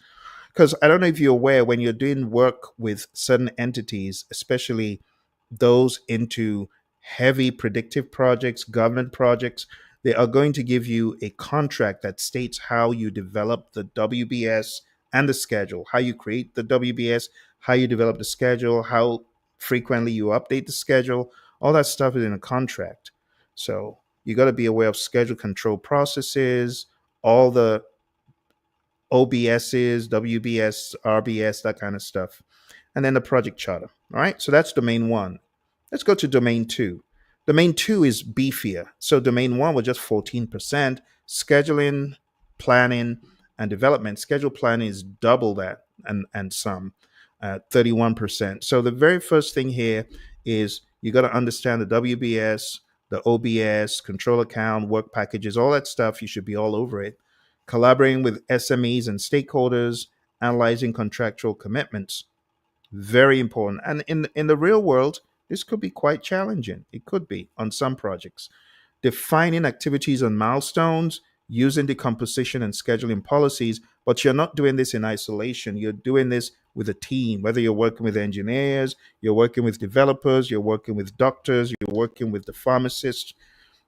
Because I don't know if you're aware, when you're doing work with certain entities, especially those into heavy predictive projects, government projects, they are going to give you a contract that states how you develop the WBS and the schedule, how you create the WBS, how you develop the schedule, how frequently you update the schedule. All that stuff is in a contract. So you got to be aware of schedule control processes, all the OBSs, WBS, RBS, that kind of stuff. And then the project charter. All right. So that's domain one. Let's go to domain two. Domain two is beefier. So domain one was just 14%, scheduling, planning, and development, schedule planning is double that and some, 31%. So the very first thing here is you got to understand the WBS, the OBS, control account, work packages, all that stuff. You should be all over it. Collaborating with SMEs and stakeholders, analyzing contractual commitments, very important. And in the real world, this could be quite challenging. It could be on some projects. Defining activities and milestones, using decomposition and scheduling policies, but you're not doing this in isolation. You're doing this with a team, whether you're working with engineers, you're working with developers, you're working with doctors, you're working with the pharmacists,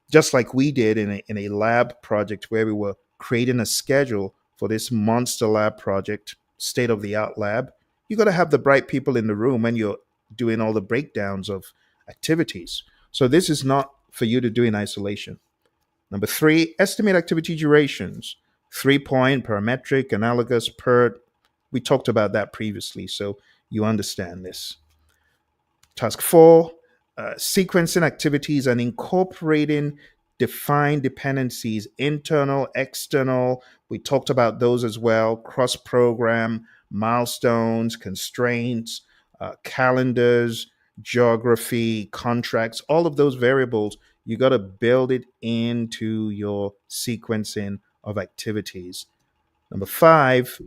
just like we did in a lab project where we were creating a schedule for this monster lab project, state of the art lab. You got to have the bright people in the room when you're doing all the breakdowns of activities. So this is not for you to do in isolation. Number three, estimate activity durations. 3-point, parametric, analogous, PERT. We talked about that previously, so you understand this. Task four, sequencing activities and incorporating defined dependencies, internal, external. We talked about those as well, cross program, milestones, constraints, calendars, geography, contracts, all of those variables. You got to build it into your sequencing of activities. Number five,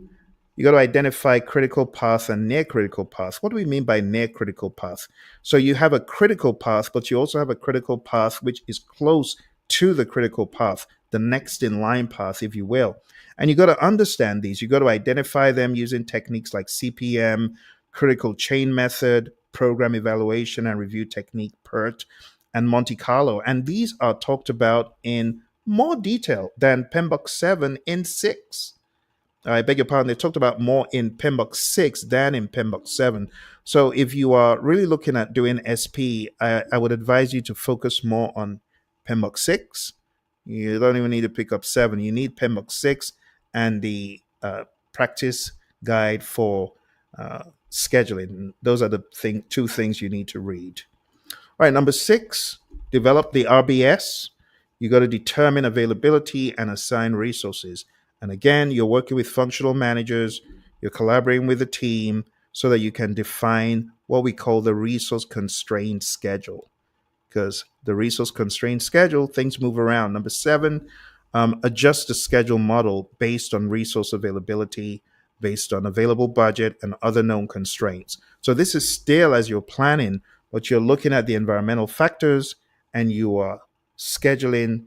you got to identify critical path and near critical path. What do we mean by near critical path? So you have a critical path, but you also have a critical path which is close to the critical path, the next in line path, if you will. And you got to understand these. You got to identify them using techniques like CPM, critical chain method, program evaluation and review technique, PERT, and Monte Carlo. And these are talked about in more detail than PMBOK 7 in 6. I beg your pardon, they talked about more in PMBOK 6 than in PMBOK 7. So if you are really looking at doing SP, I would advise you to focus more on PMBOK 6. You don't even need to pick up 7. You need PMBOK 6 and the practice guide for scheduling. Those are the two things you need to read. All right, number 6, develop the RBS. You got to determine availability and assign resources. And again, you're working with functional managers, you're collaborating with a team so that you can define what we call the resource constrained schedule. Because the resource constrained schedule, things move around. Number 7, adjust the schedule model based on resource availability, based on available budget and other known constraints. So this is still as you're planning, but you're looking at the environmental factors and you are scheduling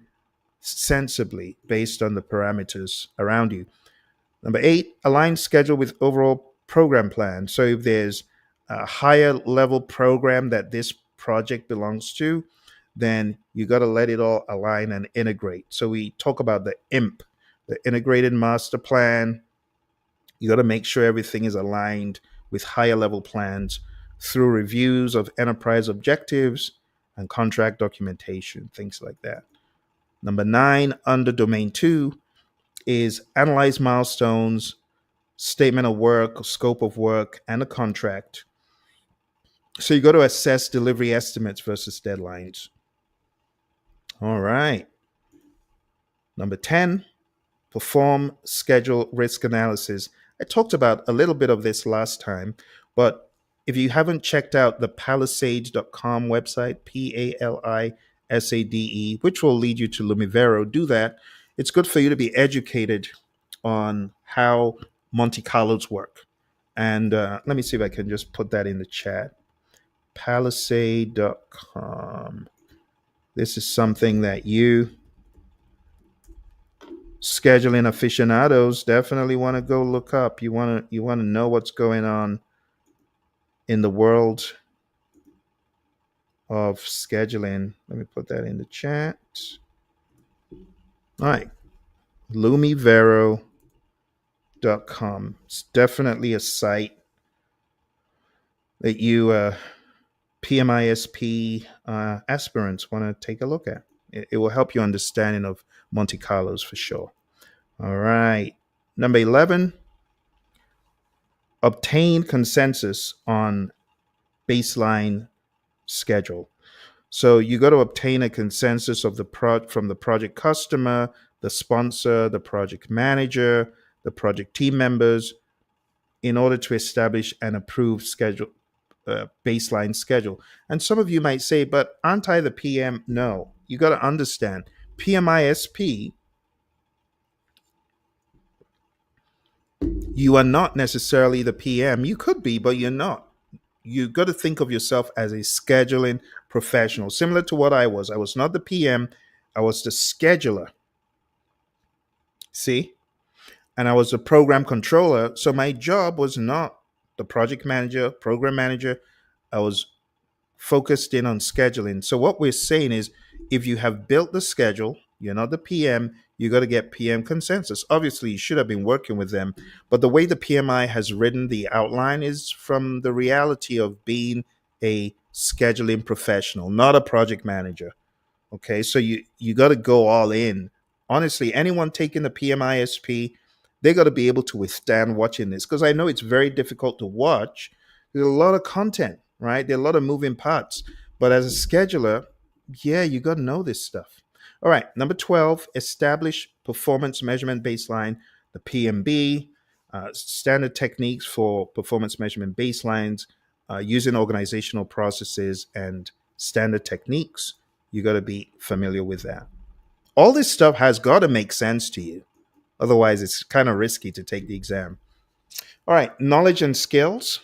sensibly based on the parameters around you. Number 8, align schedule with overall program plan. So if there's a higher level program that this project belongs to, then you got to let it all align and integrate. So we talk about the IMP, the integrated master plan. You got to make sure everything is aligned with higher level plans through reviews of enterprise objectives and contract documentation, things like that. Number 9, under domain 2, is analyze milestones, statement of work, scope of work, and a contract. So you got to assess delivery estimates versus deadlines. All right. Number 10, perform schedule risk analysis. I talked about a little bit of this last time, but if you haven't checked out the palisade.com website, PALISADE, which will lead you to Lumivero, do that. It's good for you to be educated on how Monte Carlos work. And let me see if I can just put that in the chat. Palisade.com. This is something that you scheduling aficionados definitely want to go look up. You want to know what's going on in the world of scheduling. Let me put that in the chat. All right. Lumivero.com. It's definitely a site that you PMI-SP aspirants want to take a look at. It will help your understanding of Monte Carlos for sure. All right. Number 11, obtain consensus on baseline schedule. So you got to obtain a consensus of from the project customer, the sponsor, the project manager, the project team members in order to establish an approved schedule, baseline schedule. And some of you might say, but aren't I the PM? No, you got to understand PMI-SP, you are not necessarily the PM. You could be, but you're not. You got to think of yourself as a scheduling professional, similar to what I was. I was not the PM, I was the scheduler. See? And I was a program controller. So my job was not the project manager, program manager. I was focused in on scheduling. So what we're saying is if you have built the schedule, you're not the PM, you got to get PM consensus. Obviously, you should have been working with them, but the way the PMI has written the outline is from the reality of being a scheduling professional, not a project manager. Okay, so you got to go all in. Honestly, anyone taking the PMI-SP, they got to be able to withstand watching this because I know it's very difficult to watch. There's a lot of content, right? There are a lot of moving parts. But as a scheduler, yeah, you got to know this stuff. All right, number 12, establish performance measurement baseline, the PMB, standard techniques for performance measurement baselines, using organizational processes and standard techniques. You got to be familiar with that. All this stuff has got to make sense to you. Otherwise, it's kind of risky to take the exam. All right, knowledge and skills,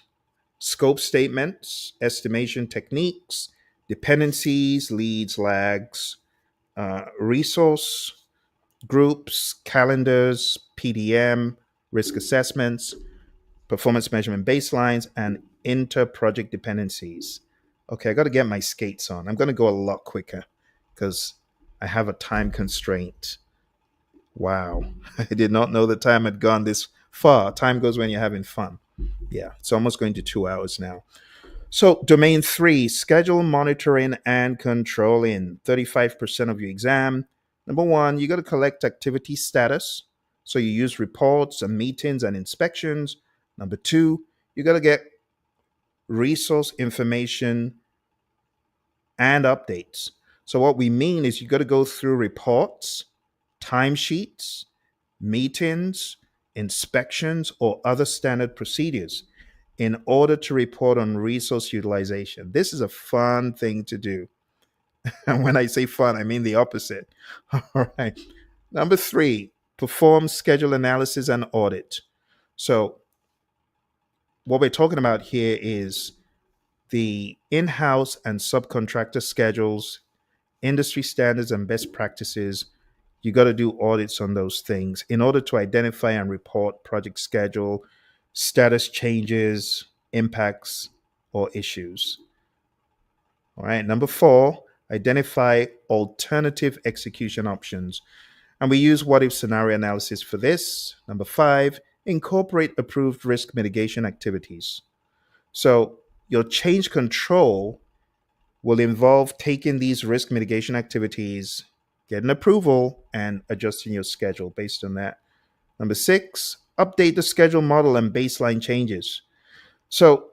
scope statements, estimation techniques, dependencies, leads, lags, resource groups, calendars, PDM, risk assessments, performance measurement baselines, and inter-project dependencies. Okay, I got to get my skates on. I'm going to go a lot quicker because I have a time constraint. Wow, I did not know the time had gone this far. Time goes when you're having fun. Yeah, it's almost going to 2 hours now. So, domain three, schedule monitoring and controlling. 35% of your exam. Number one, you got to collect activity status. So, you use reports and meetings and inspections. Number two, you got to get resource information and updates. So, what we mean is you got to go through reports, timesheets, meetings, inspections, or other standard procedures in order to report on resource utilization. This is a fun thing to do. And when I say fun, I mean the opposite. All right. Number three, perform schedule analysis and audit. So, what we're talking about here is the in house and subcontractor schedules, industry standards, and best practices. You got to do audits on those things in order to identify and report project schedule, status changes, impacts, or issues. All right. Number four, identify alternative execution options. And we use what if scenario analysis for this. Number five, incorporate approved risk mitigation activities. So your change control will involve taking these risk mitigation activities, getting approval, and adjusting your schedule based on that. Number six, update the schedule model and baseline changes. So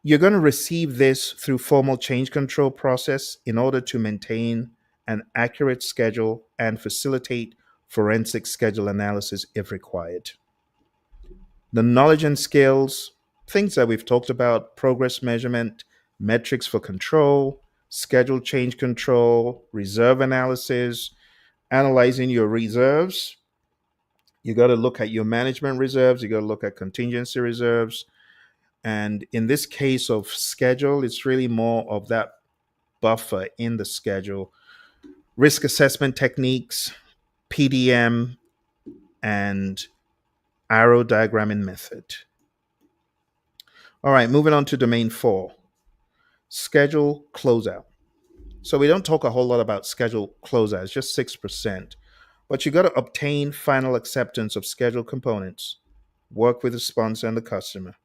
you're going to receive this through formal change control process in order to maintain an accurate schedule and facilitate forensic schedule analysis if required. The knowledge and skills, things that we've talked about, progress measurement, metrics for control, schedule change control, reserve analysis, analyzing your reserves. You got to look at your management reserves, you got to look at contingency reserves. And in this case of schedule, it's really more of that buffer in the schedule. Risk assessment techniques, PDM, and arrow diagramming method. All right, moving on to domain four, schedule closeout. So we don't talk a whole lot about schedule closeout, it's just 6%. But you got to obtain final acceptance of schedule components, work with the sponsor and the customer.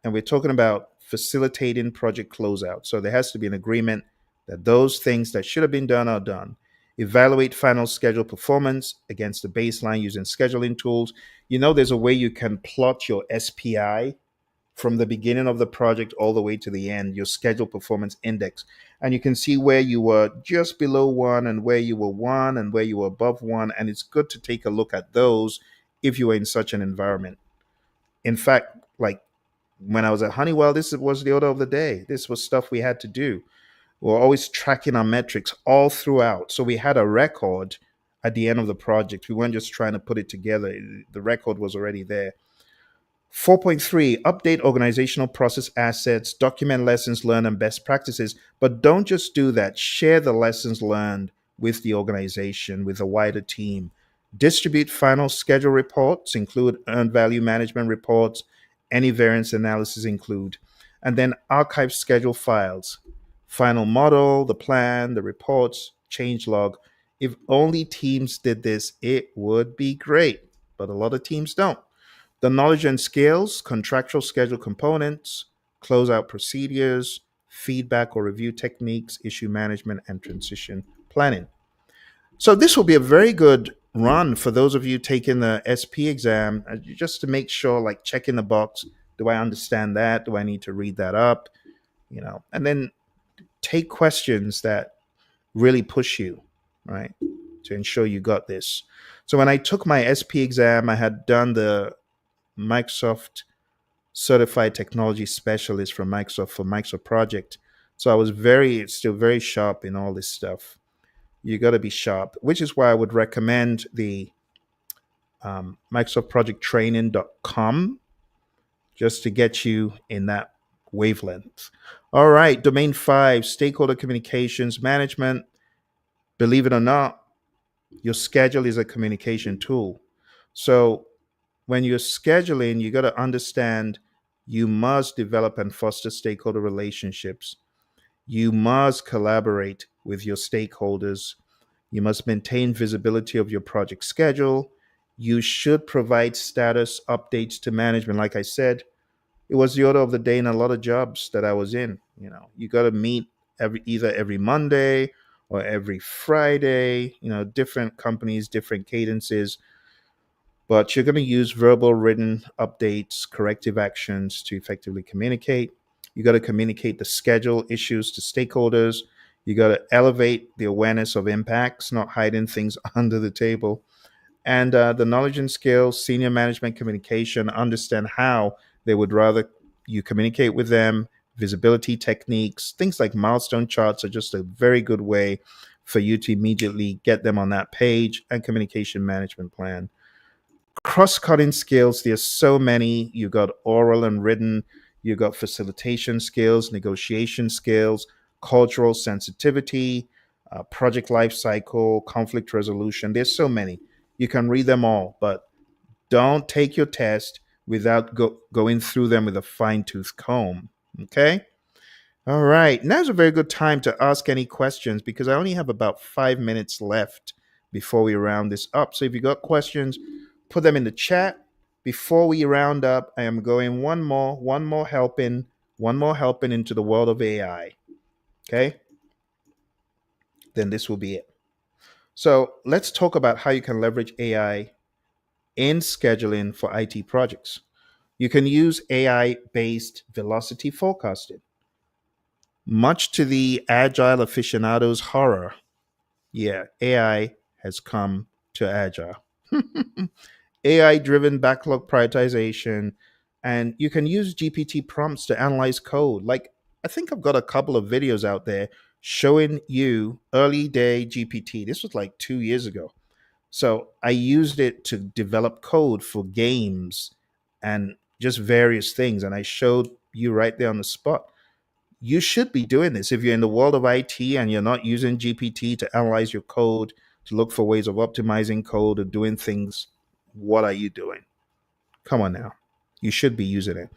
And we're talking about facilitating project closeout. So there has to be an agreement that those things that should have been done are done. Evaluate final schedule performance against the baseline using scheduling tools. You know, there's a way you can plot your SPI from the beginning of the project all the way to the end, your schedule performance index. And you can see where you were just below one and where you were one and where you were above one. And it's good to take a look at those if you were in such an environment. In fact, like when I was at Honeywell, this was the order of the day. This was stuff we had to do. We were always tracking our metrics all throughout. So we had a record at the end of the project. We weren't just trying to put it together, the record was already there. 4.3, update organizational process assets, document lessons learned and best practices, but don't just do that. Share the lessons learned with the organization, with a wider team. Distribute final schedule reports, include earned value management reports, any variance analysis include, and then archive schedule files, final model, the plan, the reports, change log. If only teams did this, it would be great, but a lot of teams don't. The knowledge and skills, contractual schedule components, closeout procedures, feedback or review techniques, issue management, and transition planning. So this will be a very good run for those of you taking the SP exam, just to make sure, like checking the box. Do I understand that? Do I need to read that up? And then take questions that really push you, right? To ensure you got this. So when I took my SP exam, I had done the Microsoft Certified Technology Specialist from Microsoft for Microsoft Project. So I was still very sharp in all this stuff. You got to be sharp, which is why I would recommend the MicrosoftProjectTraining.com just to get you in that wavelength. All right, domain 5, stakeholder communications management. Believe it or not, your schedule is a communication tool. So when you're scheduling, you got to understand you must develop and foster stakeholder relationships. You must collaborate with your stakeholders. You must maintain visibility of your project schedule. You should provide status updates to management. Like I said, it was the order of the day in a lot of jobs that I was in. You got to meet either every Monday or every Friday. Different companies, different cadences, but you're going to use verbal, written updates, corrective actions to effectively communicate. You got to communicate the schedule issues to stakeholders. You got to elevate the awareness of impacts, not hiding things under the table. And the knowledge and skills, senior management communication, understand how they would rather you communicate with them. Visibility techniques, things like milestone charts are just a very good way for you to immediately get them on that page, and communication management plan. Cross-cutting skills, there's so many. You got oral and written, you got facilitation skills, negotiation skills, cultural sensitivity, project life cycle, conflict resolution. There's so many. You can read them all, but don't take your test without going through them with a fine-tooth comb. Okay. All right. Now's a very good time to ask any questions, because I only have about 5 minutes left before we round this up. So if you got questions, put them in the chat. Before we round up, I am going one more helping into the world of AI. Okay. Then this will be it. So let's talk about how you can leverage AI in scheduling for IT projects. You can use AI based velocity forecasting. Much to the Agile aficionado's horror, yeah, AI has come to Agile. AI driven backlog prioritization, and you can use GPT prompts to analyze code. Like, I think I've got a couple of videos out there showing you early day GPT. This was like 2 years ago. So I used it to develop code for games and just various things. And I showed you right there on the spot. You should be doing this. If you're in the world of IT and you're not using GPT to analyze your code, to look for ways of optimizing code or doing things, what are you doing? Come on now. You should be using it.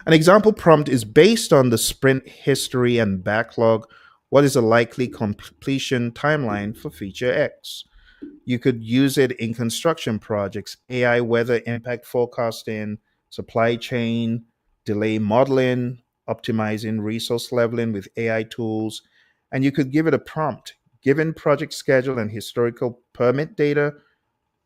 An example prompt is based on the sprint history and backlog. What is a likely completion timeline for feature X? You could use it in construction projects, AI weather impact forecasting, supply chain, delay modeling, optimizing resource leveling with AI tools. And you could give it a prompt. Given project schedule and historical permit data,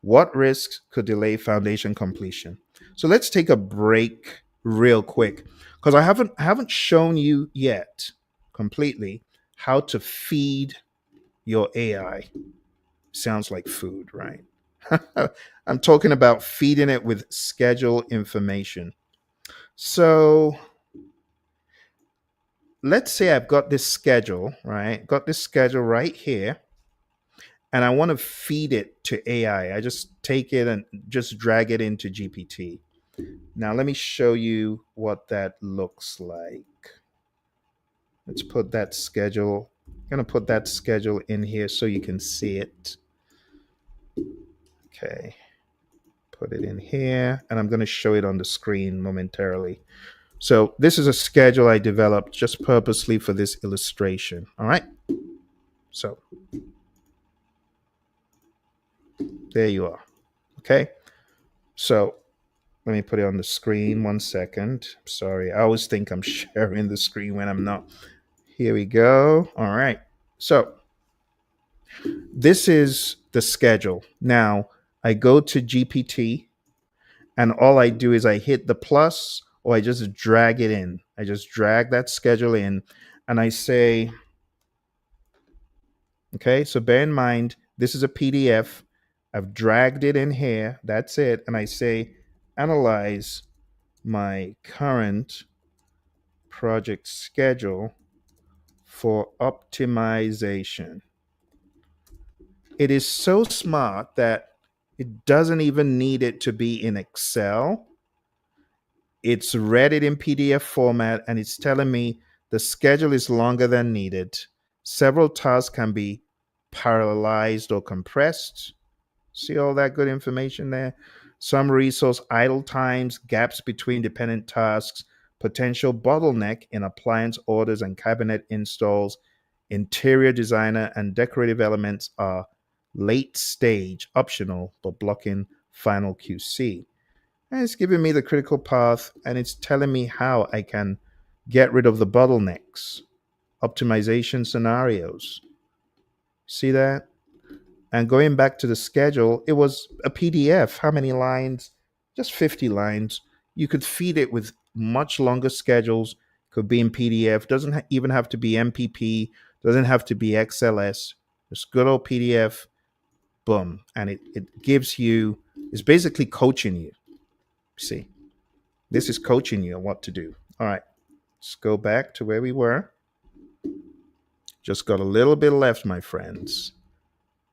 what risks could delay foundation completion? So let's take a break real quick, because I haven't shown you yet completely how to feed your AI. Sounds like food, right? I'm talking about feeding it with schedule information. So let's say I've got this schedule, right? Got this schedule right here, and I want to feed it to AI. I just take it and just drag it into GPT. Now, let me show you what that looks like. Let's put that schedule. I'm going to put that schedule in here so you can see it. Okay. Put it in here, and I'm going to show it on the screen momentarily. So this is a schedule I developed just purposely for this illustration. All right. So there you are. Okay. So let me put it on the screen. 1 second. Sorry. I always think I'm sharing the screen when I'm not. Here we go. All right. So this is the schedule. Now I go to GPT, and all I do is I hit the plus, or I just drag it in. I just drag that schedule in, and I say, okay, so bear in mind, this is a PDF. I've dragged it in here. That's it. And I say, analyze my current project schedule for optimization. It is so smart that it doesn't even need it to be in Excel. It's read it in PDF format, and it's telling me the schedule is longer than needed. Several tasks can be parallelized or compressed. See all that good information there? Some resource idle times, gaps between dependent tasks, potential bottleneck in appliance orders and cabinet installs, interior designer and decorative elements are late stage, optional, but blocking final QC. And it's giving me the critical path, and it's telling me how I can get rid of the bottlenecks, optimization scenarios. See that? And going back to the schedule, it was a PDF. How many lines? Just 50 lines. You could feed it with much longer schedules, could be in PDF, doesn't even have to be MPP, doesn't have to be XLS. Just good old PDF, boom. And it gives you, it's basically coaching you. See, this is coaching you on what to do. All right, let's go back to where we were. Just got a little bit left, my friends.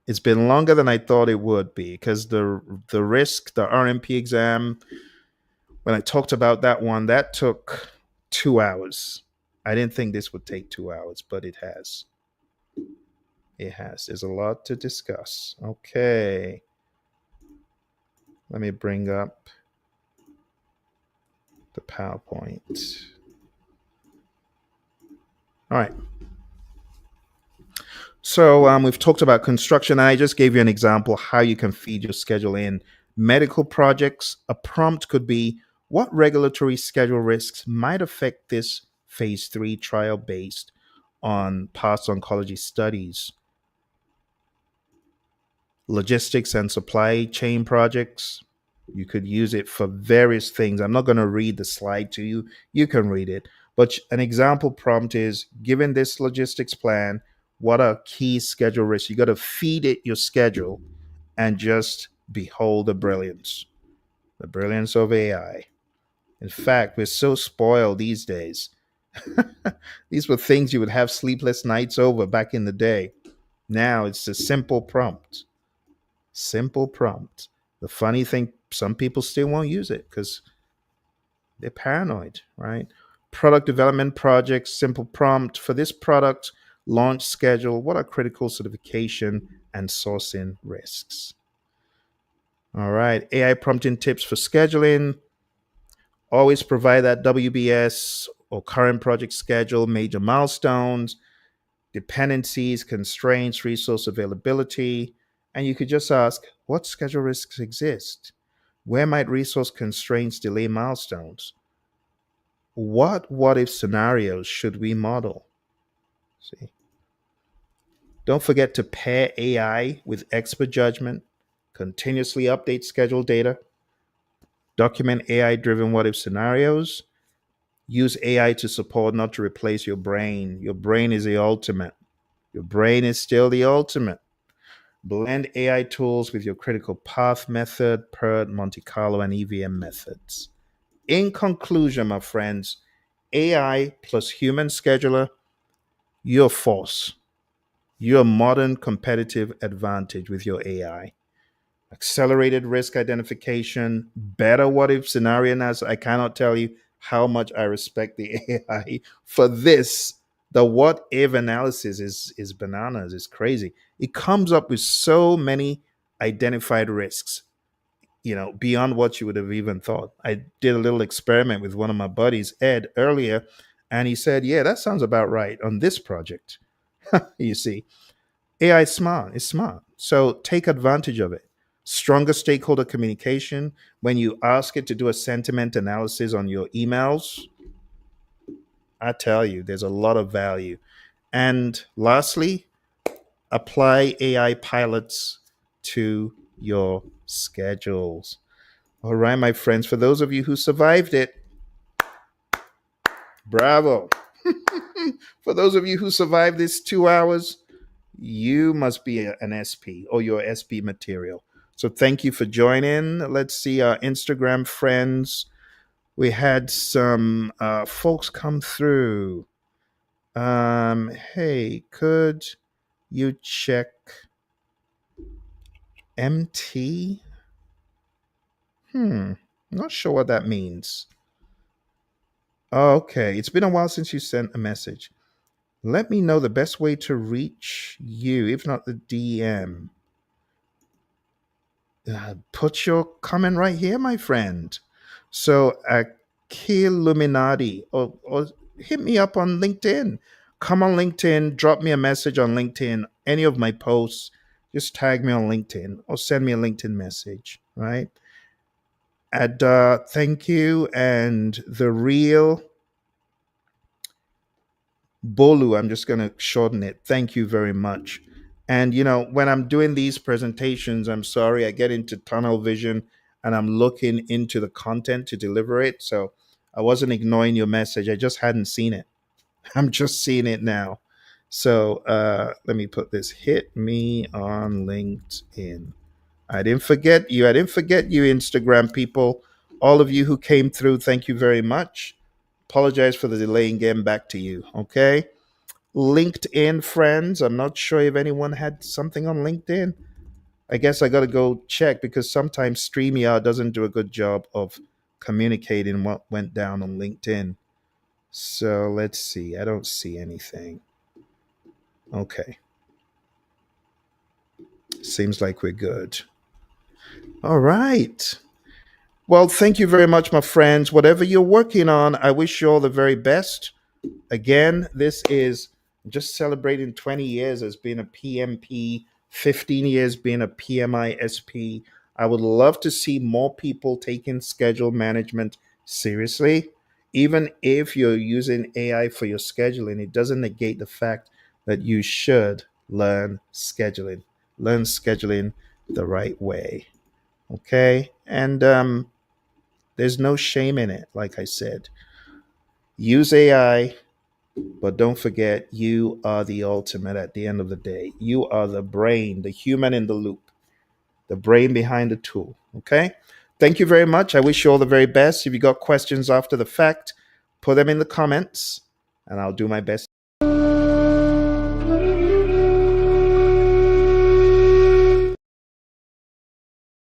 It's been longer than I thought it would be because the risk, the RMP exam, when I talked about that one, that took 2 hours. I didn't think this would take 2 hours, but it has. It has. There's a lot to discuss. Okay. Let me bring up the PowerPoint. All right. So we've talked about construction, and I just gave you an example how you can feed your schedule in. Medical projects, a prompt could be, what regulatory schedule risks might affect this phase 3 trial based on past oncology studies? Logistics and supply chain projects, you could use it for various things. I'm not going to read the slide to you. You can read it. But an example prompt is, given this logistics plan, what are key schedule risks? You got to feed it your schedule and just behold the brilliance of AI. In fact, we're so spoiled these days. These were things you would have sleepless nights over back in the day. Now it's a simple prompt. Simple prompt. The funny thing, some people still won't use it because they're paranoid, right? Product development projects, simple prompt for this product, launch schedule. What are critical certification and sourcing risks? All right. AI prompting tips for scheduling. Always provide that WBS or current project schedule, major milestones, dependencies, constraints, resource availability. And you could just ask, what schedule risks exist? Where might resource constraints delay milestones? What if scenarios should we model? See. Don't forget to pair AI with expert judgment, continuously update schedule data, document AI driven what if scenarios, use AI to support, not to replace your brain. Your brain is the ultimate. Your brain is still the ultimate. Blend AI tools with your critical path method, PERT, Monte Carlo, and EVM methods. In conclusion, my friends, AI plus human scheduler, your force, your modern competitive advantage with your AI. Accelerated risk identification, better what if scenario analysis. I cannot tell you how much I respect the AI for this. The what if analysis is bananas, is crazy. It comes up with so many identified risks, beyond what you would have even thought. I did a little experiment with one of my buddies, Ed, earlier, and he said, "Yeah, that sounds about right on this project." You see, AI is smart. It's smart. So take advantage of it. Stronger stakeholder communication. When you ask it to do a sentiment analysis on your emails, I tell you, there's a lot of value. And lastly, apply AI pilots to your schedules. All right, my friends, for those of you who survived it, bravo. For those of you who survived this 2 hours, you must be an SP or your SP material. So thank you for joining. Let's see our Instagram friends. We had some folks come through. Hey, could you check MT? Not sure what that means. Oh, okay, it's been a while since you sent a message. Let me know the best way to reach you, if not the DM. Put your comment right here, my friend. So, Illuminati, or hit me up on LinkedIn. Come on LinkedIn, drop me a message on LinkedIn. Any of my posts, just tag me on LinkedIn or send me a LinkedIn message, right? And thank you. And the real Bolu, I'm just going to shorten it. Thank you very much. And, when I'm doing these presentations, I'm sorry, I get into tunnel vision and I'm looking into the content to deliver it. So I wasn't ignoring your message. I just hadn't seen it. I'm just seeing it now. So let me put this: hit me on LinkedIn. I didn't forget you. I didn't forget you, Instagram people. All of you who came through, thank you very much. Apologize for the delay in getting back to you. Okay. LinkedIn friends. I'm not sure if anyone had something on LinkedIn. I guess I got to go check because sometimes StreamYard doesn't do a good job of communicating what went down on LinkedIn. So let's see. I don't see anything. Okay. Seems like we're good. All right. Well, thank you very much, my friends. Whatever you're working on, I wish you all the very best. Again, this is just celebrating 20 years as being a PMP, 15 years being a PMI-SP. I would love to see more people taking schedule management seriously. Even if you're using AI for your scheduling, it doesn't negate the fact that you should learn scheduling. Learn scheduling the right way. Okay? And there's no shame in it, like I said. Use AI, but don't forget, you are the ultimate at the end of the day. You are the brain, the human in the loop, the brain behind the tool. Okay? Thank you very much. I wish you all the very best. If you got questions after the fact, put them in the comments and I'll do my best